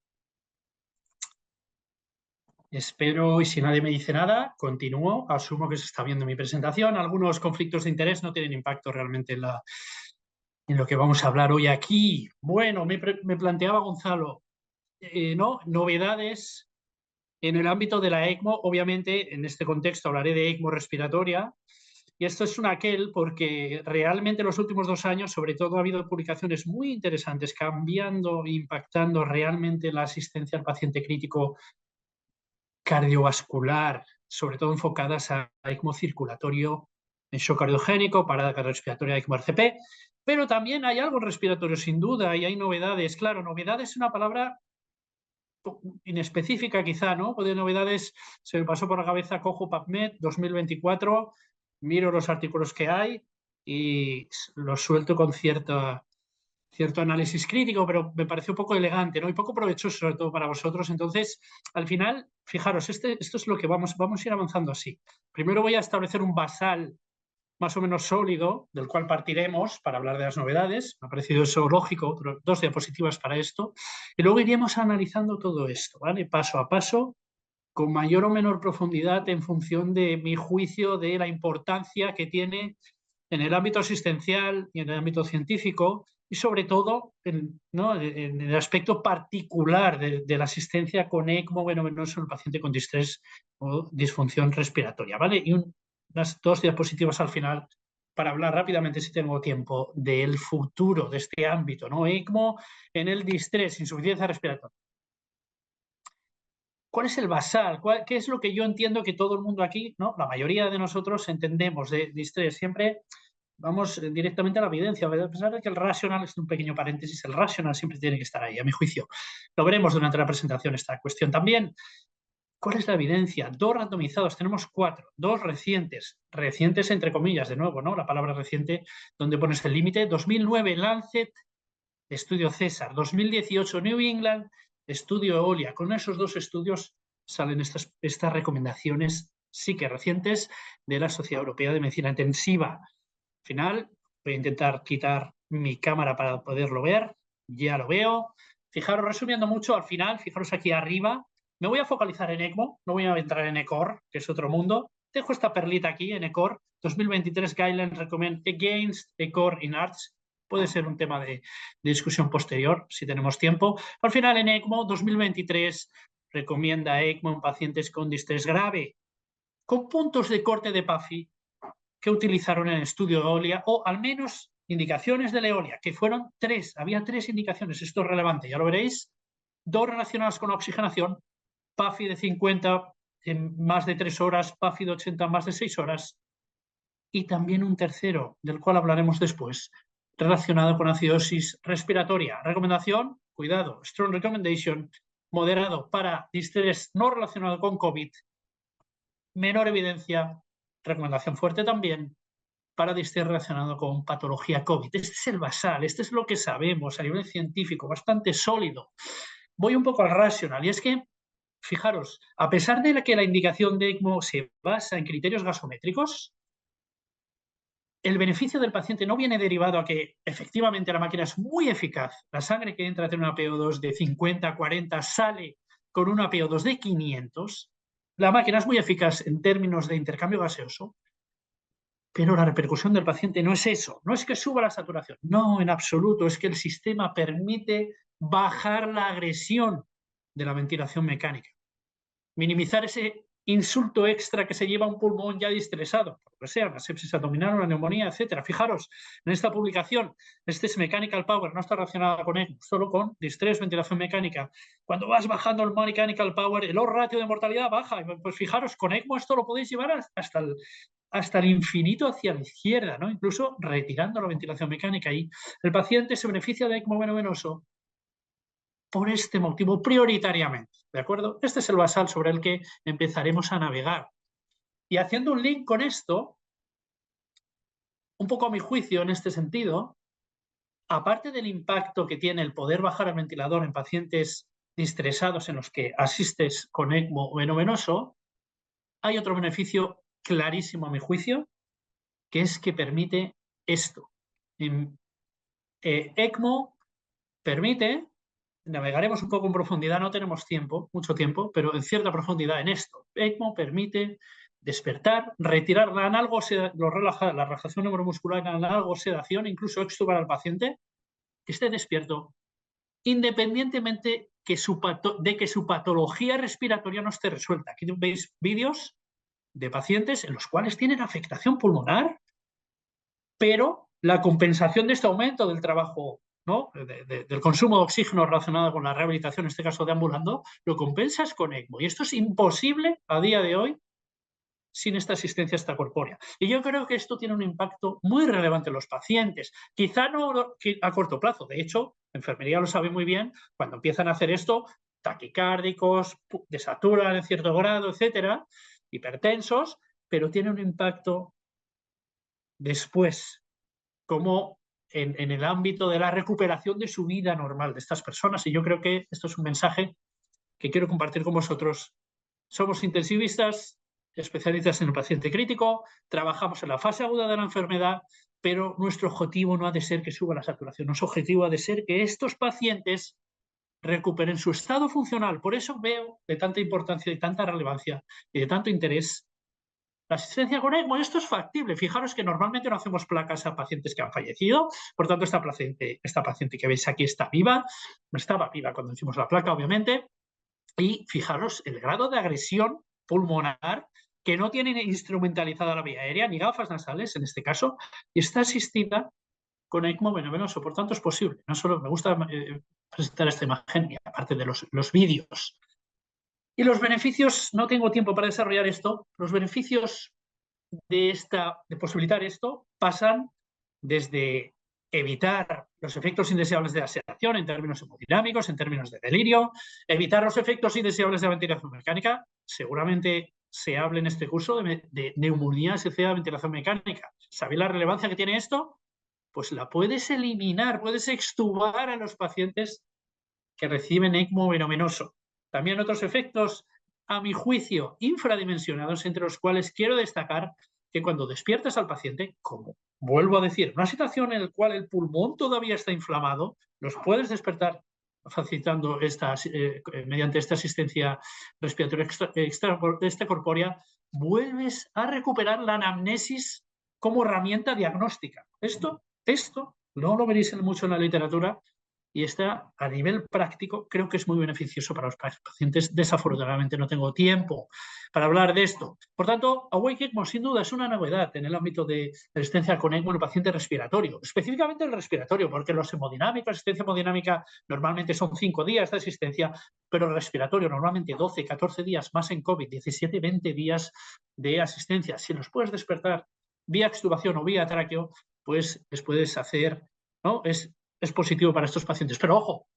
Espero, y si nadie me dice nada, continúo. Asumo que se está viendo mi presentación. Algunos conflictos de interés no tienen impacto realmente en lo que vamos a hablar hoy aquí. Bueno, me planteaba Gonzalo, ¿no? Novedades en el ámbito de la ECMO. Obviamente, en este contexto hablaré de ECMO respiratoria. Y esto es un aquel porque realmente en los últimos 2 años, sobre todo, ha habido publicaciones muy interesantes cambiando e impactando realmente la asistencia al paciente crítico cardiovascular, sobre todo enfocadas a ECMO circulatorio, en shock cardiogénico, parada cardiorrespiratoria, ECMO RCP, pero también hay algo respiratorio sin duda y hay novedades. Claro, novedades es una palabra inespecífica quizá, ¿no? De novedades se me pasó por la cabeza, cojo PubMed 2024, miro los artículos que hay y los suelto con cierto análisis crítico, pero me pareció un poco elegante, ¿no? Y poco provechoso, sobre todo para vosotros. Entonces, al final, fijaros, esto es lo que vamos a ir avanzando así. Primero voy a establecer un basal más o menos sólido, del cual partiremos para hablar de las novedades. Me ha parecido eso lógico, 2 diapositivas para esto. Y luego iríamos analizando todo esto, ¿vale? Paso a paso, con mayor o menor profundidad en función de mi juicio de la importancia que tiene en el ámbito asistencial y en el ámbito científico y sobre todo ¿no? en el aspecto particular de la asistencia con ECMO venoso en el paciente con distrés o disfunción respiratoria, ¿vale? Y unas 2 diapositivas al final para hablar rápidamente, si tengo tiempo, del futuro de este ámbito, ¿no? ECMO en el distrés, insuficiencia respiratoria. ¿Cuál es el basal? ¿Qué es lo que yo entiendo que todo el mundo aquí, ¿no? La mayoría de nosotros entendemos de distrés? Siempre vamos directamente a la evidencia, a pesar de que el racional es un pequeño paréntesis, el racional siempre tiene que estar ahí, a mi juicio. Lo veremos durante la presentación esta cuestión también. ¿Cuál es la evidencia? 2 randomizados, tenemos 4, 2 recientes entre comillas, de nuevo, ¿no? La palabra reciente, donde pones el límite. 2009 Lancet, estudio César. 2018 New England, estudio Eolia. Con esos 2 estudios salen estas recomendaciones, sí que recientes, de la Sociedad Europea de Medicina Intensiva. Al final, voy a intentar quitar mi cámara para poderlo ver. Ya lo veo. Fijaros, resumiendo mucho, al final, fijaros aquí arriba, me voy a focalizar en ECMO, no voy a entrar en ECOR, que es otro mundo. Dejo esta perlita aquí en ECOR. 2023 Guidelines Recommend Against ECOR in ARDS. Puede ser un tema de discusión posterior, si tenemos tiempo. Al final, en ECMO, 2023 recomienda ECMO en pacientes con distrés grave, con puntos de corte de PAFI que utilizaron en el estudio de Eolia, o al menos indicaciones de la Eolia, que fueron 3, había 3 indicaciones, esto es relevante, ya lo veréis, 2 relacionadas con oxigenación, PAFI de 50 en más de 3 horas, PAFI de 80 en más de 6 horas, y también un tercero, del cual hablaremos después, relacionado con acidosis respiratoria. Recomendación, cuidado, strong recommendation, moderado para distrés no relacionado con COVID, menor evidencia, recomendación fuerte también para distrés relacionado con patología COVID. Este es el basal, este es lo que sabemos a nivel científico, bastante sólido. Voy un poco al racional, y es que, fijaros, a pesar de que la indicación de ECMO se basa en criterios gasométricos, el beneficio del paciente no viene derivado a que efectivamente la máquina es muy eficaz. La sangre que entra tiene una PO2 de 50, 40, sale con una PO2 de 500. La máquina es muy eficaz en términos de intercambio gaseoso, pero la repercusión del paciente no es eso, no es que suba la saturación, no, en absoluto, es que el sistema permite bajar la agresión de la ventilación mecánica, minimizar ese insulto extra que se lleva un pulmón ya distresado, por lo que sea, una sepsis abdominal, una neumonía, etc. Fijaros, en esta publicación, este es Mechanical Power, no está relacionado con ECMO, solo con distrés, ventilación mecánica. Cuando vas bajando el Mechanical Power, el ratio de mortalidad baja. Pues fijaros, con ECMO esto lo podéis llevar hasta el infinito hacia la izquierda, ¿no? Incluso retirando la ventilación mecánica. Y el paciente se beneficia de ECMO venoso por este motivo prioritariamente, ¿de acuerdo? Este es el basal sobre el que empezaremos a navegar. Y haciendo un link con esto, un poco a mi juicio en este sentido, aparte del impacto que tiene el poder bajar el ventilador en pacientes distresados en los que asistes con ECMO venoso, hay otro beneficio clarísimo a mi juicio, que es que permite esto. ECMO permite, navegaremos un poco en profundidad, no tenemos tiempo, mucho tiempo, pero en cierta profundidad en esto. ECMO permite despertar, retirar la la relajación neuromuscular, la analgosedación, incluso extubar al paciente, que esté despierto, independientemente de que su patología respiratoria no esté resuelta. Aquí veis vídeos de pacientes en los cuales tienen afectación pulmonar, pero la compensación de este aumento del trabajo, ¿no? del consumo de oxígeno relacionado con la rehabilitación, en este caso de ambulando, lo compensas con ECMO. Y esto es imposible a día de hoy sin esta asistencia extracorpórea. Y yo creo que esto tiene un impacto muy relevante en los pacientes, quizá no a corto plazo. De hecho, la enfermería lo sabe muy bien, cuando empiezan a hacer esto, taquicárdicos, desaturan en cierto grado, etcétera, hipertensos, pero tiene un impacto después, como en el ámbito de la recuperación de su vida normal de estas personas. Y yo creo que esto es un mensaje que quiero compartir con vosotros. Somos intensivistas, especialistas en el paciente crítico, trabajamos en la fase aguda de la enfermedad, pero nuestro objetivo no ha de ser que suba la saturación, nuestro objetivo ha de ser que estos pacientes recuperen su estado funcional. Por eso veo de tanta importancia, de tanta relevancia y de tanto interés la asistencia con ECMO. Esto es factible. Fijaros que normalmente no hacemos placas a pacientes que han fallecido, por tanto esta paciente que veis aquí está viva, no estaba viva cuando hicimos la placa, obviamente, y fijaros el grado de agresión pulmonar, que no tiene instrumentalizada la vía aérea, ni gafas nasales en este caso, y está asistida con ECMO venoso. Por tanto, es posible. No solo me gusta presentar esta imagen, y aparte de los vídeos. Y los beneficios, no tengo tiempo para desarrollar esto, los beneficios de posibilitar esto pasan desde evitar los efectos indeseables de la sedación en términos hemodinámicos, en términos de delirio, evitar los efectos indeseables de la ventilación mecánica. Seguramente se hable en este curso de neumonía asociada a ventilación mecánica. ¿Sabéis la relevancia que tiene esto? Pues la puedes eliminar, puedes extubar a los pacientes que reciben ECMO venoso. También otros efectos, a mi juicio, infradimensionados, entre los cuales quiero destacar que cuando despiertas al paciente, como vuelvo a decir, una situación en la cual el pulmón todavía está inflamado, los puedes despertar facilitando mediante esta asistencia respiratoria extracorpórea, vuelves a recuperar la anamnesis como herramienta diagnóstica. Esto no lo veréis mucho en la literatura, y está a nivel práctico, creo que es muy beneficioso para los pacientes. Desafortunadamente no tengo tiempo para hablar de esto. Por tanto, Awake ECMO sin duda es una novedad en el ámbito de asistencia con ECMO en el paciente respiratorio, específicamente el respiratorio, porque los hemodinámicos, asistencia hemodinámica normalmente son 5 días de asistencia, pero el respiratorio normalmente 12, 14 días, más en COVID, 17, 20 días de asistencia. Si los puedes despertar vía extubación o vía tráqueo, pues les puedes hacer, ¿no? Es positivo para estos pacientes. Pero ojo,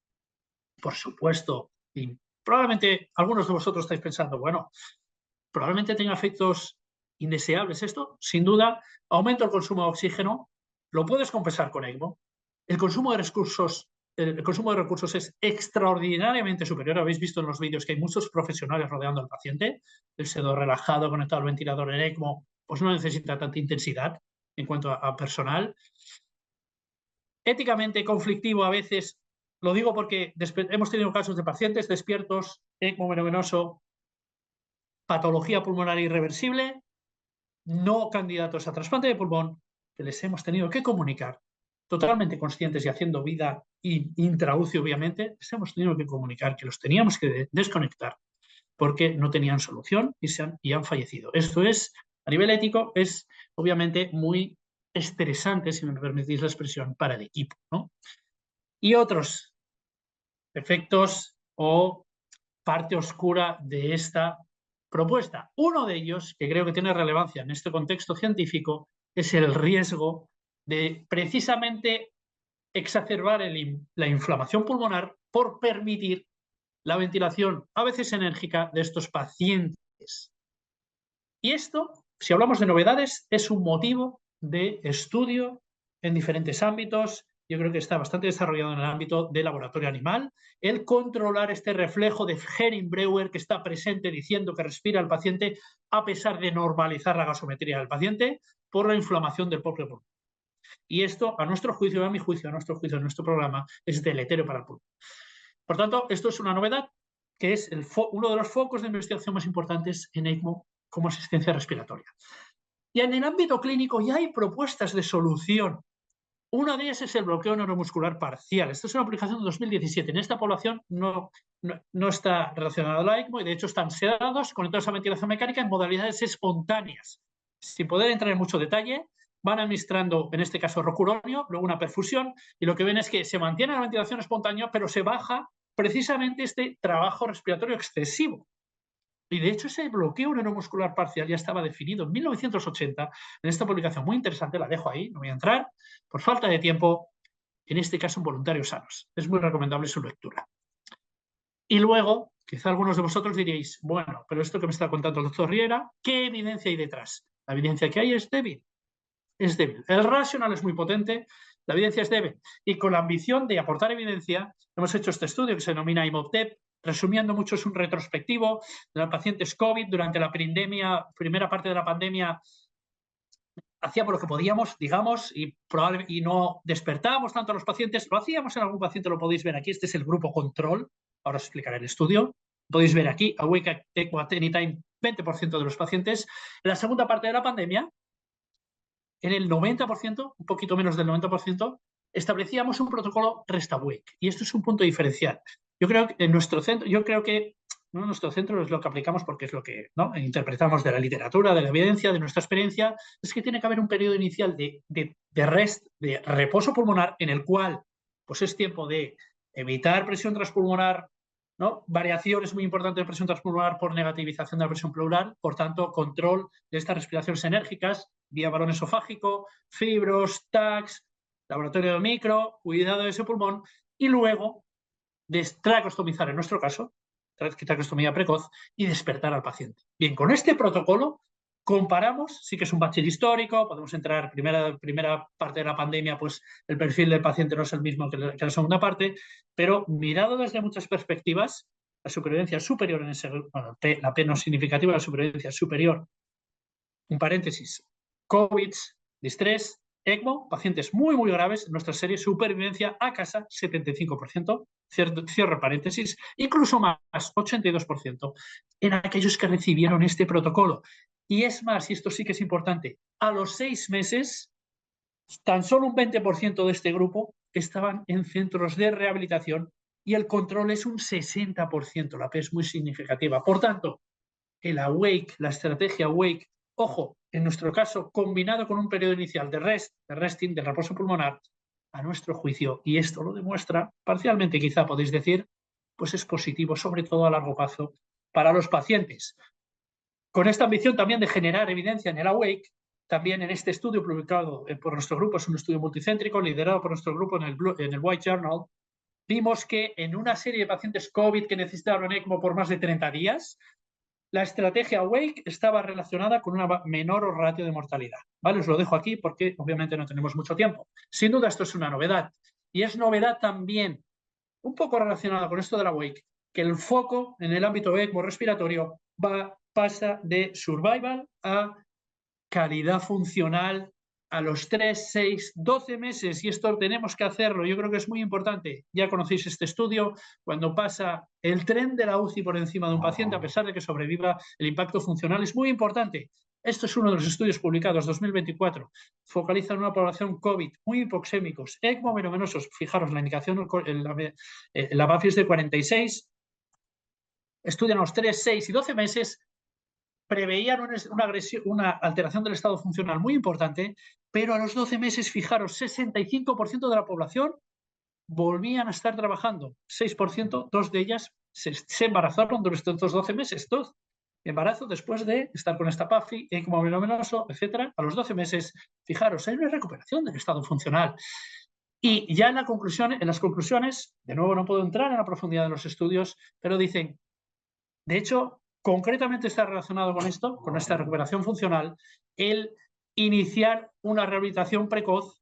por supuesto, y probablemente algunos de vosotros estáis pensando, bueno, probablemente tenga efectos indeseables esto. Sin duda, aumenta el consumo de oxígeno, lo puedes compensar con ECMO. El consumo de recursos es extraordinariamente superior. Habéis visto en los vídeos que hay muchos profesionales rodeando al paciente. El sedor relajado, conectado al ventilador en ECMO, pues no necesita tanta intensidad en cuanto a personal. Éticamente conflictivo a veces, lo digo porque hemos tenido casos de pacientes despiertos, ECMO venoso, patología pulmonar irreversible, no candidatos a trasplante de pulmón, que les hemos tenido que comunicar, totalmente conscientes y haciendo vida intraúcio, obviamente, les hemos tenido que comunicar que los teníamos que desconectar porque no tenían solución y han fallecido. Esto es, a nivel ético, es obviamente muy estresante, si me permitís la expresión, para el equipo, ¿no? Y otros efectos o parte oscura de esta propuesta. Uno de ellos, que creo que tiene relevancia en este contexto científico, es el riesgo de precisamente exacerbar la inflamación pulmonar por permitir la ventilación, a veces enérgica, de estos pacientes. Y esto, si hablamos de novedades, es un motivo de estudio en diferentes ámbitos yo creo que está bastante desarrollado en el ámbito del laboratorio animal, el controlar este reflejo de Henning-Breuer que está presente diciendo que respira el paciente a pesar de normalizar la gasometría del paciente por la inflamación del propio pulmón. Y esto, a nuestro juicio, a mi juicio, a nuestro juicio, a nuestro programa, es deleterio para el pulmón. Por tanto, esto es una novedad que es uno de los focos de investigación más importantes en ECMO como asistencia respiratoria. Y en el ámbito clínico ya hay propuestas de solución. Una de ellas es el bloqueo neuromuscular parcial. Esta es una aplicación de 2017. En esta población no está relacionada a la ECMO y de hecho están sedados, conectados a ventilación mecánica en modalidades espontáneas. Sin poder entrar en mucho detalle, van administrando, en este caso, rocuronio, luego una perfusión, y lo que ven es que se mantiene la ventilación espontánea, pero se baja precisamente este trabajo respiratorio excesivo. Y de hecho ese bloqueo neuromuscular parcial ya estaba definido en 1980 en esta publicación muy interesante, la dejo ahí, no voy a entrar, por falta de tiempo, en este caso en voluntarios sanos. Es muy recomendable su lectura. Y luego, quizá algunos de vosotros diréis, bueno, pero esto que me está contando el doctor Riera, ¿qué evidencia hay detrás? La evidencia que hay es débil. Es débil. El racional es muy potente, la evidencia es débil. Y con la ambición de aportar evidencia, hemos hecho este estudio que se denomina IMOPTEP. Resumiendo mucho, es un retrospectivo de los pacientes COVID durante la primera parte de la pandemia. Hacíamos lo que podíamos, digamos, y no despertábamos tanto a los pacientes. Lo hacíamos en algún paciente, lo podéis ver aquí. Este es el grupo control. Ahora os explicaré el estudio. Podéis ver aquí, Awake ECMO at Anytime, 20% de los pacientes. En la segunda parte de la pandemia, en el 90%, un poquito menos del 90%, establecíamos un protocolo REST-AWAKE. Y esto es un punto diferencial. Yo creo que en nuestro centro, nuestro centro es lo que aplicamos porque es lo que interpretamos de la literatura, de la evidencia, de nuestra experiencia, es que tiene que haber un periodo inicial de rest, de reposo pulmonar, en el cual pues es tiempo de evitar presión transpulmonar, ¿no? Variaciones muy importantes de presión transpulmonar por negativización de la presión pleural, por tanto, control de estas respiraciones enérgicas, vía balón esofágico, fibros, TACs, laboratorio de micro, cuidado de ese pulmón, y luego de traqueostomizar, en nuestro caso, traqueostomía precoz, y despertar al paciente. Bien, con este protocolo comparamos, sí que es un bachiller histórico, podemos entrar, primera parte de la pandemia, pues el perfil del paciente no es el mismo que la segunda parte, pero mirado desde muchas perspectivas, la supervivencia es superior en ese, bueno, la P no significativa, la supervivencia es superior, un paréntesis, COVID, distrés, ECMO, pacientes muy, muy graves, en nuestra serie supervivencia a casa, 75%, cierro paréntesis, incluso más, 82%, en aquellos que recibieron este protocolo. Y es más, y esto sí que es importante, a los 6 meses, tan solo un 20% de este grupo estaban en centros de rehabilitación y el control es un 60%, la P es muy significativa. Por tanto, el AWAKE, la estrategia AWAKE, ojo, en nuestro caso, combinado con un periodo inicial de resting, de reposo pulmonar, a nuestro juicio, y esto lo demuestra parcialmente, quizá podéis decir, pues es positivo, sobre todo a largo plazo, para los pacientes. Con esta ambición también de generar evidencia en el AWAKE, también en este estudio publicado por nuestro grupo, es un estudio multicéntrico, liderado por nuestro grupo en el White Journal, vimos que en una serie de pacientes COVID que necesitaron ECMO por más de 30 días, la estrategia AWAKE estaba relacionada con una menor ratio de mortalidad. ¿Vale? Os lo dejo aquí porque obviamente no tenemos mucho tiempo. Sin duda esto es una novedad. Y es novedad también, un poco relacionada con esto del AWAKE, que el foco en el ámbito ECMO respiratorio pasa de survival a calidad funcional a los 3, 6, 12 meses, y esto tenemos que hacerlo, yo creo que es muy importante. Ya conocéis este estudio, cuando pasa el tren de la UCI por encima de un paciente, a pesar de que sobreviva, el impacto funcional es muy importante. Esto es uno de los estudios publicados 2024, focaliza en una población COVID, muy hipoxémicos, ECMO venominosos, fijaros la indicación, la BAFI es de 46, estudian a los 3, 6 y 12 meses, preveían una alteración del estado funcional muy importante, pero a los 12 meses, fijaros, 65% de la población volvían a estar trabajando, 6%, 2 de ellas se embarazaron durante estos 12 meses, 2 embarazo después de estar con esta PAFI, ECMO venominoso, etcétera. A los 12 meses, fijaros, hay una recuperación del estado funcional. Y ya en las conclusiones, de nuevo no puedo entrar en la profundidad de los estudios, pero dicen, de hecho, concretamente está relacionado con esto, con esta recuperación funcional, el iniciar una rehabilitación precoz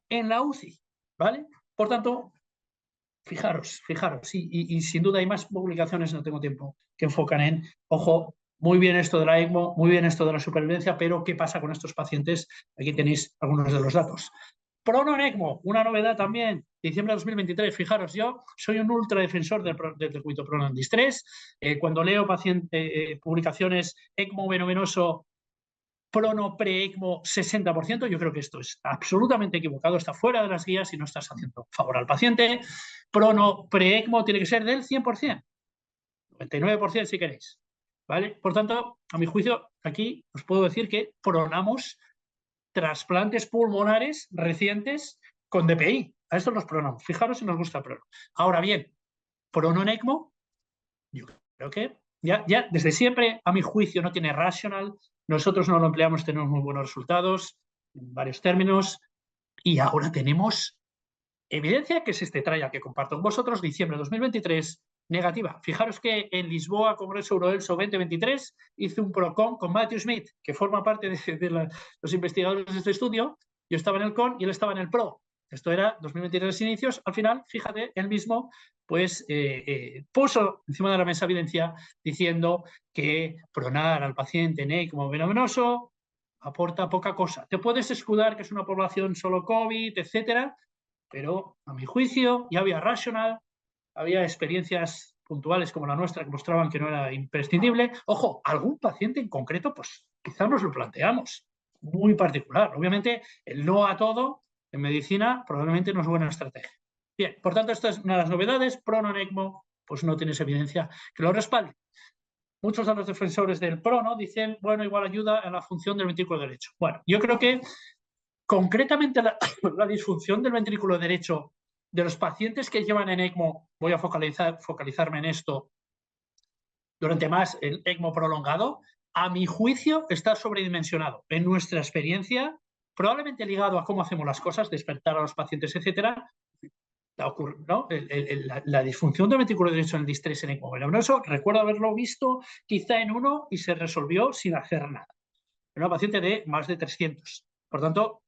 en la UCI. ¿vale? Por tanto, fijaros, y sin duda hay más publicaciones, no tengo tiempo, que enfocan en, ojo, muy bien esto de la ECMO, muy bien esto de la supervivencia, pero ¿qué pasa con estos pacientes? Aquí tenéis algunos de los datos. Prono en ECMO, una novedad también, diciembre de 2023. Fijaros, yo soy un ultra defensor del circuito prono en distrés. Cuando leo publicaciones ECMO venominoso, prono pre-ECMO 60%, yo creo que esto es absolutamente equivocado, está fuera de las guías y no estás haciendo favor al paciente. Prono pre-ECMO tiene que ser del 100%, 99% si queréis, ¿vale? Por tanto, a mi juicio, aquí os puedo decir que pronamos trasplantes pulmonares recientes con DPI. A esto los pronamos. Fijaros si nos gusta prono. Ahora bien, prono en ECMO, yo creo que ya desde siempre, a mi juicio, no tiene rational. Nosotros no lo empleamos, tenemos muy buenos resultados en varios términos. Y ahora tenemos evidencia, que es este trial que comparto con vosotros, diciembre de 2023, negativa. Fijaros que en Lisboa, Congreso Euroelso 2023, hice un PROCON con Matthew Smith, que forma parte de los investigadores de este estudio. Yo estaba en el CON y él estaba en el PRO. Esto era 2023 inicios. Al final, fíjate, él mismo pues puso encima de la mesa evidencia diciendo que pronar al paciente en ECMO venominoso aporta poca cosa. Te puedes escudar que es una población solo COVID, etcétera, pero a mi juicio ya había rational, había experiencias puntuales como la nuestra que mostraban que no era imprescindible. Ojo, algún paciente en concreto, pues quizás nos lo planteamos, muy particular. Obviamente, el no a todo en medicina probablemente no es buena estrategia. Bien, por tanto, esta es una de las novedades. Prono en ECMO, pues no tienes evidencia que lo respalde. Muchos de los defensores del prono dicen, bueno, igual ayuda a la función del ventrículo derecho. Bueno, yo creo que concretamente la disfunción del ventrículo derecho de los pacientes que llevan en ECMO, voy a focalizarme en esto, durante más el ECMO prolongado, a mi juicio está sobredimensionado. En nuestra experiencia, probablemente ligado a cómo hacemos las cosas, despertar a los pacientes, etcétera, ¿no? La disfunción del ventrículo derecho en el distrés en ECMO venominoso, recuerdo haberlo visto quizá en uno y se resolvió sin hacer nada. En una paciente de más de 300. Por tanto,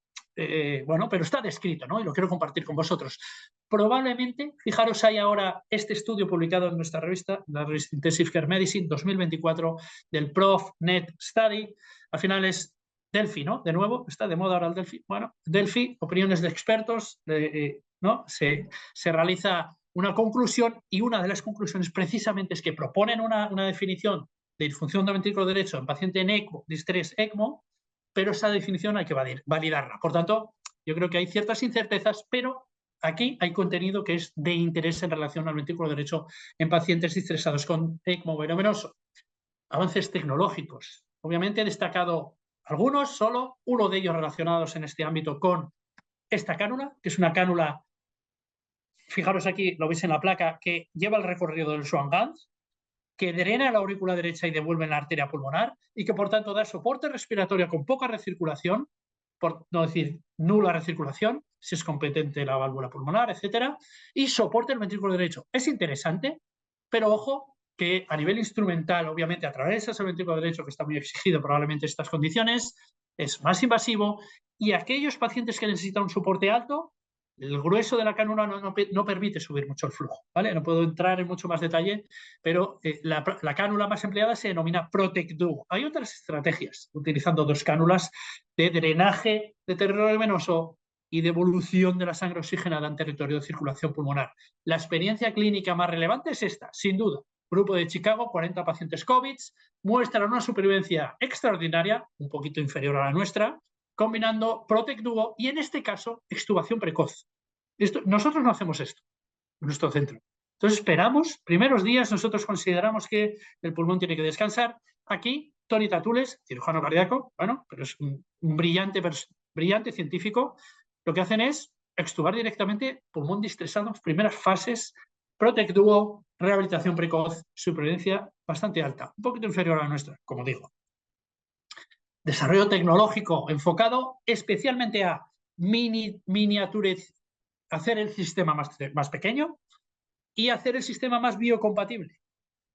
bueno, pero está descrito, ¿no? Y lo quiero compartir con vosotros. Probablemente, fijaros, hay ahora este estudio publicado en nuestra revista, la revista Intensive Care Medicine 2024, del ProfNet Study. Al final es Delphi, ¿no? De nuevo, está de moda ahora el Delphi. Bueno, Delphi, opiniones de expertos, ¿no? Se realiza una conclusión y una de las conclusiones precisamente es que proponen una definición de disfunción del ventrículo derecho en paciente en ECMO, distrés ECMO, pero esa definición hay que validarla. Por tanto, yo creo que hay ciertas incertezas, pero aquí hay contenido que es de interés en relación al ventrículo derecho en pacientes distresados con ECMO venominoso. Avances tecnológicos. Obviamente he destacado algunos, solo uno de ellos relacionados en este ámbito con esta cánula, que es una cánula, fijaros aquí, lo veis en la placa, que lleva el recorrido del Swan-Ganz, que drena la aurícula derecha y devuelve en la arteria pulmonar y que por tanto da soporte respiratorio con poca recirculación, por no decir nula recirculación, si es competente la válvula pulmonar, etcétera, y soporte el ventrículo derecho. Es interesante, pero ojo que a nivel instrumental, obviamente, atraviesas el ventrículo derecho, que está muy exigido probablemente en estas condiciones, es más invasivo, y aquellos pacientes que necesitan un soporte alto, el grueso de la cánula no permite subir mucho el flujo, ¿vale? No puedo entrar en mucho más detalle, pero la cánula más empleada se denomina Protect Duo. Hay otras estrategias, utilizando dos cánulas de drenaje de territorio venoso y devolución de la sangre oxigenada en territorio de circulación pulmonar. La experiencia clínica más relevante es esta, sin duda. Grupo de Chicago, 40 pacientes COVID, muestran una supervivencia extraordinaria, un poquito inferior a la nuestra, combinando Protect Duo y, en este caso, extubación precoz. Nosotros no hacemos esto en nuestro centro. Entonces esperamos, primeros días nosotros consideramos que el pulmón tiene que descansar. Aquí, Tony Tatules, cirujano cardíaco, bueno, pero es un brillante científico, lo que hacen es extubar directamente pulmón distresado, primeras fases, Protect Duo, rehabilitación precoz, supervivencia bastante alta, un poquito inferior a la nuestra, como digo. Desarrollo tecnológico enfocado especialmente a hacer el sistema más pequeño y hacer el sistema más biocompatible.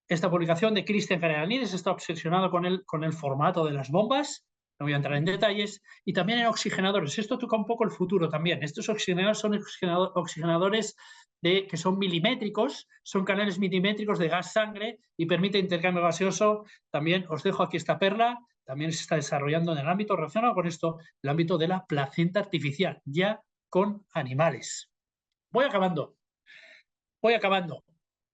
Esta publicación de Christian Karayanides está obsesionado con el formato de las bombas. no voy a entrar en detalles, y también en oxigenadores. Esto toca un poco el futuro también. Estos oxigenadores son oxigenadores que son milimétricos, son canales milimétricos de gas-sangre y permite intercambio gaseoso. También os dejo aquí esta perla, también se está desarrollando en el ámbito relacionado con esto, el ámbito de la placenta artificial, ya con animales. Voy acabando.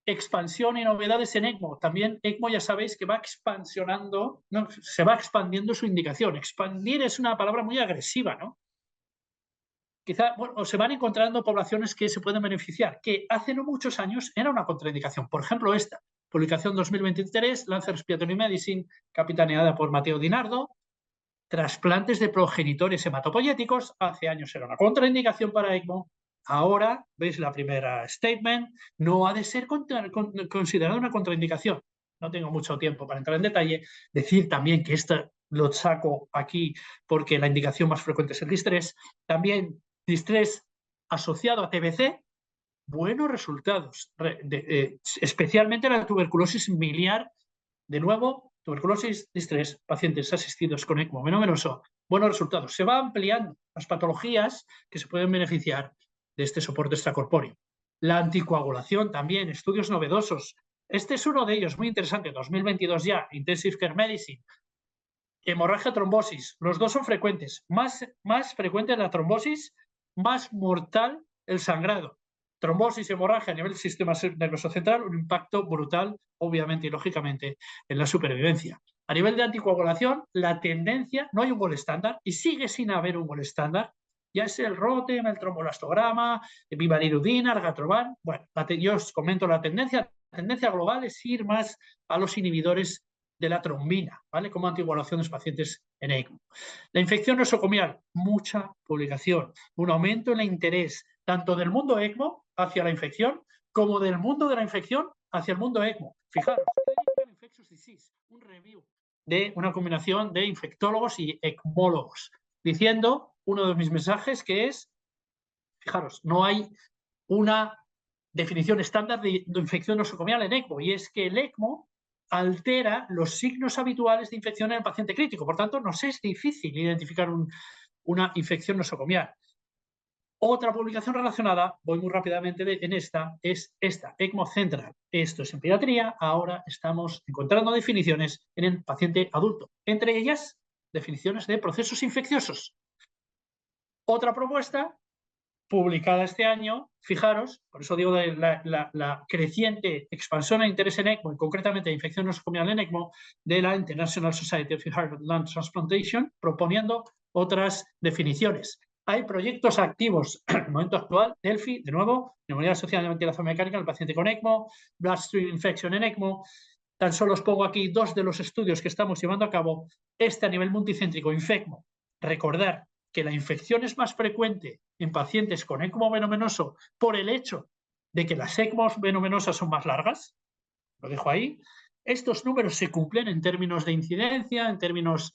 Expansión y novedades en ECMO. También ECMO ya sabéis que va expansionando, no, se va expandiendo su indicación. Expandir es una palabra muy agresiva, ¿no? Quizá, bueno, se van encontrando poblaciones que se pueden beneficiar, que hace no muchos años era una contraindicación. Por ejemplo, esta, publicación 2023, Lancet Respiratory Medicine, capitaneada por Mateo Dinardo, trasplantes de progenitores hematopoyéticos, hace años era una contraindicación para ECMO, ahora, veis la primera statement, no ha de ser considerada una contraindicación. No tengo mucho tiempo para entrar en detalle. Decir también que esta lo saco aquí porque la indicación más frecuente es el distrés. También distrés asociado a TBC, buenos resultados, especialmente la tuberculosis miliar. De nuevo, tuberculosis, distrés, pacientes asistidos con ECMO venoso, buenos resultados. Se va ampliando las patologías que se pueden beneficiar de este soporte extracorpóreo. La anticoagulación también, estudios novedosos. Este es uno de ellos, muy interesante, 2022 ya, Intensive Care Medicine. Hemorragia, trombosis, los dos son frecuentes. Más frecuente la trombosis, más mortal el sangrado. Trombosis y hemorragia a nivel del sistema nervioso central, un impacto brutal, obviamente y lógicamente, en la supervivencia. A nivel de anticoagulación, la tendencia, no hay un gol estándar y sigue sin haber un gol estándar. Ya es el ROTEM, el trombolastograma, el bivalirudina, el gatroban. Bueno, yo os comento la tendencia. La tendencia global es ir más a los inhibidores de la trombina, ¿vale? Como anticoagulación de los pacientes en ECMO. La infección nosocomial, mucha publicación, un aumento en el interés tanto del mundo ECMO hacia la infección como del mundo de la infección hacia el mundo ECMO. Fijaros, Infectious Disease, un review de una combinación de infectólogos y ecmólogos, diciendo uno de mis mensajes que es, fijaros, no hay una definición estándar de infección nosocomial en ECMO, y es que el ECMO altera los signos habituales de infección en el paciente crítico. Por tanto, nos es difícil identificar una infección nosocomial. Otra publicación relacionada, voy muy rápidamente en esta, es esta, ECMO Central. Esto es en pediatría, ahora estamos encontrando definiciones en el paciente adulto. Entre ellas, definiciones de procesos infecciosos. Otra propuesta, publicada este año, fijaros, por eso digo de la creciente expansión e interés en ECMO, y concretamente infección nosocomial en ECMO, de la International Society of Heart and Lung Transplantation, proponiendo otras definiciones. Hay proyectos activos en el momento actual, Delphi, de nuevo, neumonía asociada a la ventilación mecánica en el paciente con ECMO, bloodstream infection en ECMO. Tan solo os pongo aquí dos de los estudios que estamos llevando a cabo. Este a nivel multicéntrico, INFECMO. Recordar que la infección es más frecuente en pacientes con ECMO venominoso por el hecho de que las ECMOs venominosas son más largas. Lo dejo ahí. Estos números se cumplen en términos de incidencia, en términos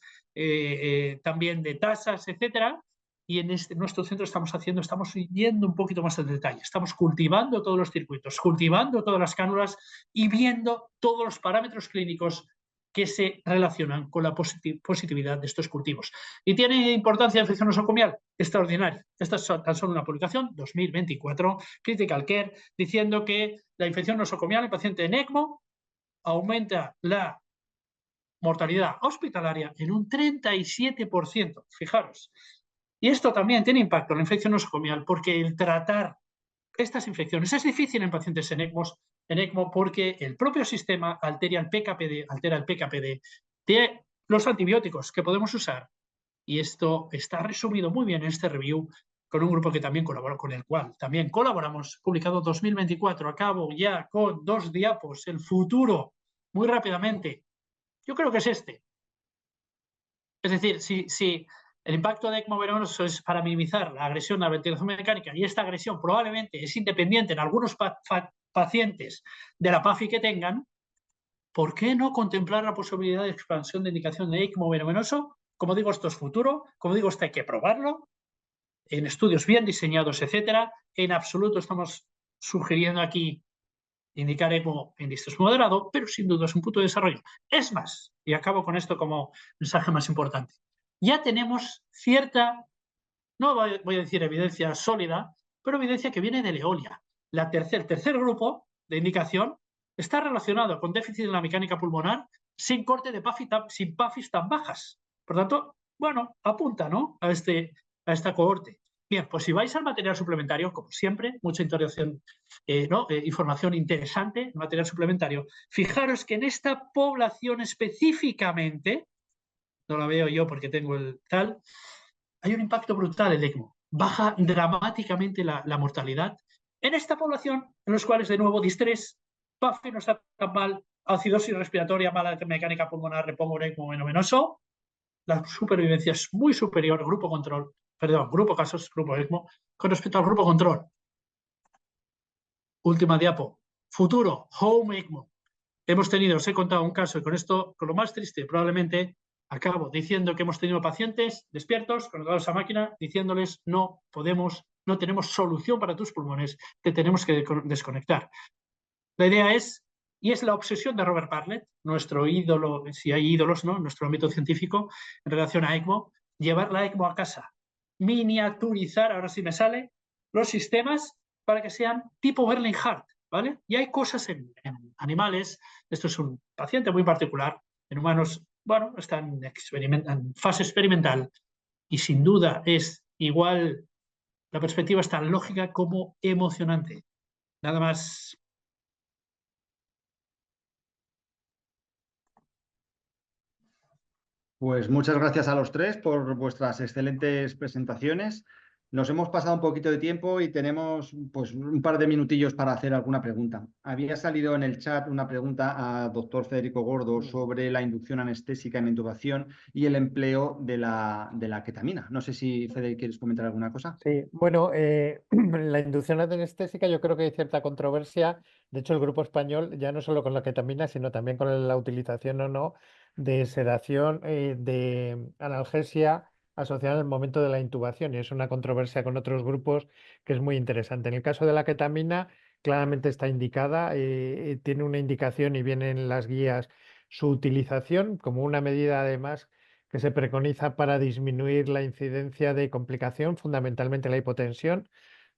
también de tasas, etcétera. Y en nuestro centro estamos yendo un poquito más al detalle. Estamos cultivando todos los circuitos, cultivando todas las cánulas y viendo todos los parámetros clínicos que se relacionan con la positividad de estos cultivos. ¿Y tiene importancia la infección nosocomial? Extraordinaria. Esta es tan solo una publicación, 2024, Critical Care, diciendo que la infección nosocomial en paciente en ECMO aumenta la mortalidad hospitalaria en un 37%. Fijaros. Y esto también tiene impacto en la infección nosocomial porque el tratar estas infecciones es difícil en pacientes en ECMO porque el propio sistema altera el PKPD de los antibióticos que podemos usar. Y esto está resumido muy bien en este review con un grupo que también colaboró, con el cual también colaboramos, publicado 2024, acabo ya con 2 diapos, el futuro, muy rápidamente. Yo creo que es este. Es decir, si el impacto de ECMO venoso es para minimizar la agresión a la ventilación mecánica y esta agresión probablemente es independiente en algunos pacientes de la PAFI que tengan, ¿por qué no contemplar la posibilidad de expansión de indicación de ECMO venoso? Como digo, esto es futuro, como digo, esto hay que probarlo en estudios bien diseñados, etcétera. En absoluto estamos sugiriendo aquí indicar ECMO en distrés moderado, pero sin duda es un punto de desarrollo. Es más, y acabo con esto como mensaje más importante, ya tenemos cierta, no voy a decir evidencia sólida, pero evidencia que viene del Eolia. El tercer grupo de indicación está relacionado con déficit de la mecánica pulmonar sin corte de sin PAFIs tan bajas. Por tanto, bueno, apunta, ¿no?, a esta cohorte. Bien, pues si vais al material suplementario, como siempre, mucha información interesante en material suplementario. Fijaros que en esta población específicamente, no la veo yo porque tengo el tal, hay un impacto brutal el ECMO. Baja dramáticamente la mortalidad en esta población, en los cuales, de nuevo, distrés, PAFI no está tan mal, acidosis respiratoria, mala mecánica pulmonar, repongo un ECMO venoso. La supervivencia es muy superior, grupo casos, grupo ECMO, con respecto al grupo control. Última diapo. Futuro, home ECMO. Hemos tenido, os he contado un caso, y con esto, con lo más triste, probablemente acabo diciendo que hemos tenido pacientes despiertos, conectados a máquina, diciéndoles no tenemos solución para tus pulmones, te tenemos que desconectar. La idea es, y es la obsesión de Robert Bartlett, nuestro ídolo, si hay ídolos, ¿no?, en nuestro ámbito científico, en relación a ECMO, llevar la ECMO a casa, miniaturizar, ahora sí me sale, los sistemas para que sean tipo Berlin Heart, ¿vale? Y hay cosas en animales, esto es un paciente muy particular, en humanos, bueno, está en fase experimental, y sin duda es igual, la perspectiva es tan lógica como emocionante. Nada más. Pues muchas gracias a los tres por vuestras excelentes presentaciones. Nos hemos pasado un poquito de tiempo y tenemos pues un par de minutillos para hacer alguna pregunta. Había salido en el chat una pregunta al doctor Federico Gordo sobre la inducción anestésica en la intubación y el empleo de la ketamina. No sé si, Federico, ¿quieres comentar alguna cosa? Sí, bueno, la inducción anestésica yo creo que hay cierta controversia. De hecho, el grupo español, ya no solo con la ketamina, sino también con la utilización o no de sedación, de analgesia asociada en el momento de la intubación. Y es una controversia con otros grupos que es muy interesante. En el caso de la ketamina, claramente está indicada, tiene una indicación y viene en las guías su utilización como una medida además que se preconiza para disminuir la incidencia de complicación, fundamentalmente la hipotensión,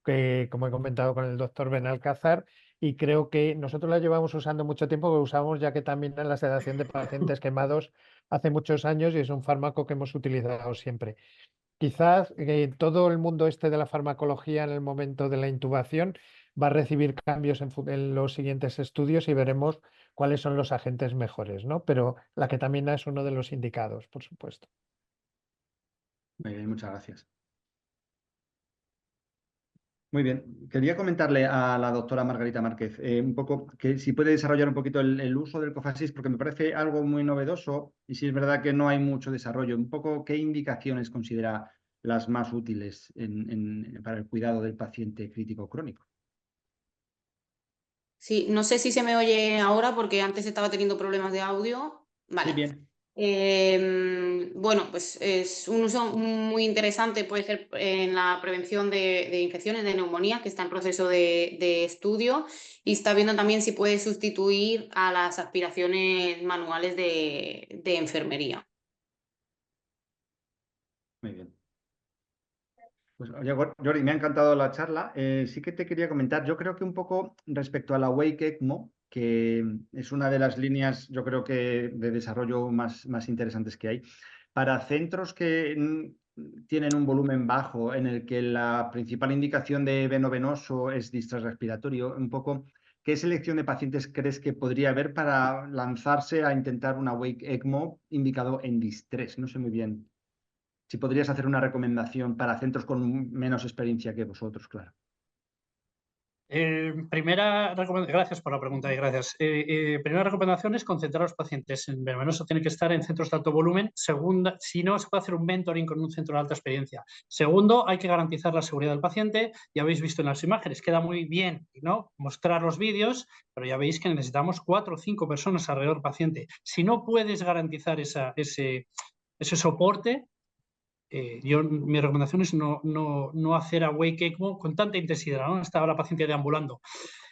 que como he comentado con el doctor Benalcázar, y creo que nosotros la llevamos usando mucho tiempo, que usamos ya que también en la sedación de pacientes quemados hace muchos años y es un fármaco que hemos utilizado siempre. Quizás todo el mundo este de la farmacología en el momento de la intubación va a recibir cambios en los siguientes estudios y veremos cuáles son los agentes mejores, ¿no? Pero la ketamina es uno de los indicados, por supuesto. Muy bien, muchas gracias. Muy bien. Quería comentarle a la doctora Margarita Márquez un poco que si puede desarrollar un poquito el uso del Cofasis, porque me parece algo muy novedoso y si es verdad que no hay mucho desarrollo. Un poco qué indicaciones considera las más útiles para el cuidado del paciente crítico crónico. Sí, no sé si se me oye ahora porque antes estaba teniendo problemas de audio. Vale. Sí, bien. Bueno, pues es un uso muy interesante, puede ser en la prevención de infecciones, de neumonía, que está en proceso de estudio, y está viendo también si puede sustituir a las aspiraciones manuales de enfermería. Muy bien. Pues, oye, Jordi, me ha encantado la charla. Sí que te quería comentar, yo creo que un poco respecto a la Wake ECMO, que es una de las líneas, yo creo que de desarrollo más interesantes que hay, para centros que tienen un volumen bajo, en el que la principal indicación de veno-venoso es distrés respiratorio, un poco, ¿qué selección de pacientes crees que podría haber para lanzarse a intentar una Wake ECMO indicado en distrés? No sé muy bien si podrías hacer una recomendación para centros con menos experiencia que vosotros, claro. Gracias por la pregunta y gracias. Primera recomendación es concentrar a los pacientes en venoso, tienen que estar en centros de alto volumen. Segunda, si no, se puede hacer un mentoring con un centro de alta experiencia. Segundo, hay que garantizar la seguridad del paciente. Ya habéis visto en las imágenes, queda muy bien, ¿no?, mostrar los vídeos, pero ya veis que necesitamos 4 o 5 personas alrededor del paciente. Si no puedes garantizar ese soporte, mi recomendación es no hacer awake ECMO con tanta intensidad, ¿no? Estaba la paciente deambulando.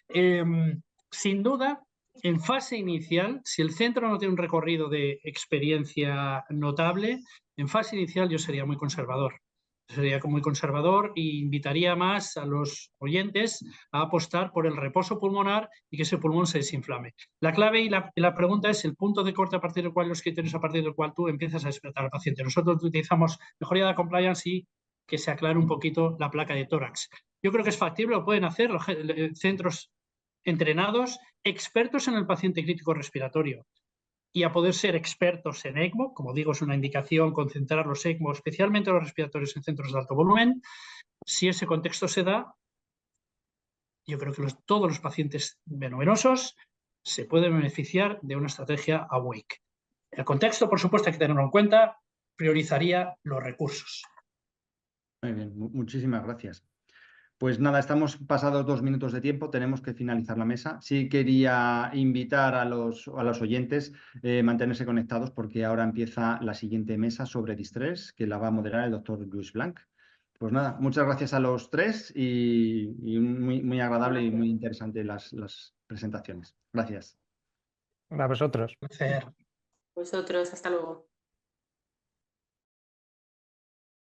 Sin duda, en fase inicial, si el centro no tiene un recorrido de experiencia notable, en fase inicial yo sería muy conservador. Sería muy conservador e invitaría más a los oyentes a apostar por el reposo pulmonar y que ese pulmón se desinflame. La clave y la pregunta es el punto de corte a partir del cual, los criterios a partir del cual tú empiezas a despertar al paciente. Nosotros utilizamos mejoría de compliance y que se aclare un poquito la placa de tórax. Yo creo que es factible, lo pueden hacer los centros entrenados, expertos en el paciente crítico respiratorio, y a poder ser expertos en ECMO, como digo, es una indicación concentrar los ECMO, especialmente los respiratorios en centros de alto volumen. Si ese contexto se da, yo creo que todos los pacientes venosos se pueden beneficiar de una estrategia AWAKE. El contexto, por supuesto, hay que tenerlo en cuenta, priorizaría los recursos. Muy bien, muchísimas gracias. Pues nada, estamos pasados 2 minutos de tiempo, tenemos que finalizar la mesa. Sí quería invitar a los oyentes a mantenerse conectados porque ahora empieza la siguiente mesa sobre distrés, que la va a moderar el doctor Lluís Blanch. Pues nada, muchas gracias a los tres y muy agradable y muy interesante las presentaciones. Gracias. A vosotros. Placer. Vosotros, hasta luego.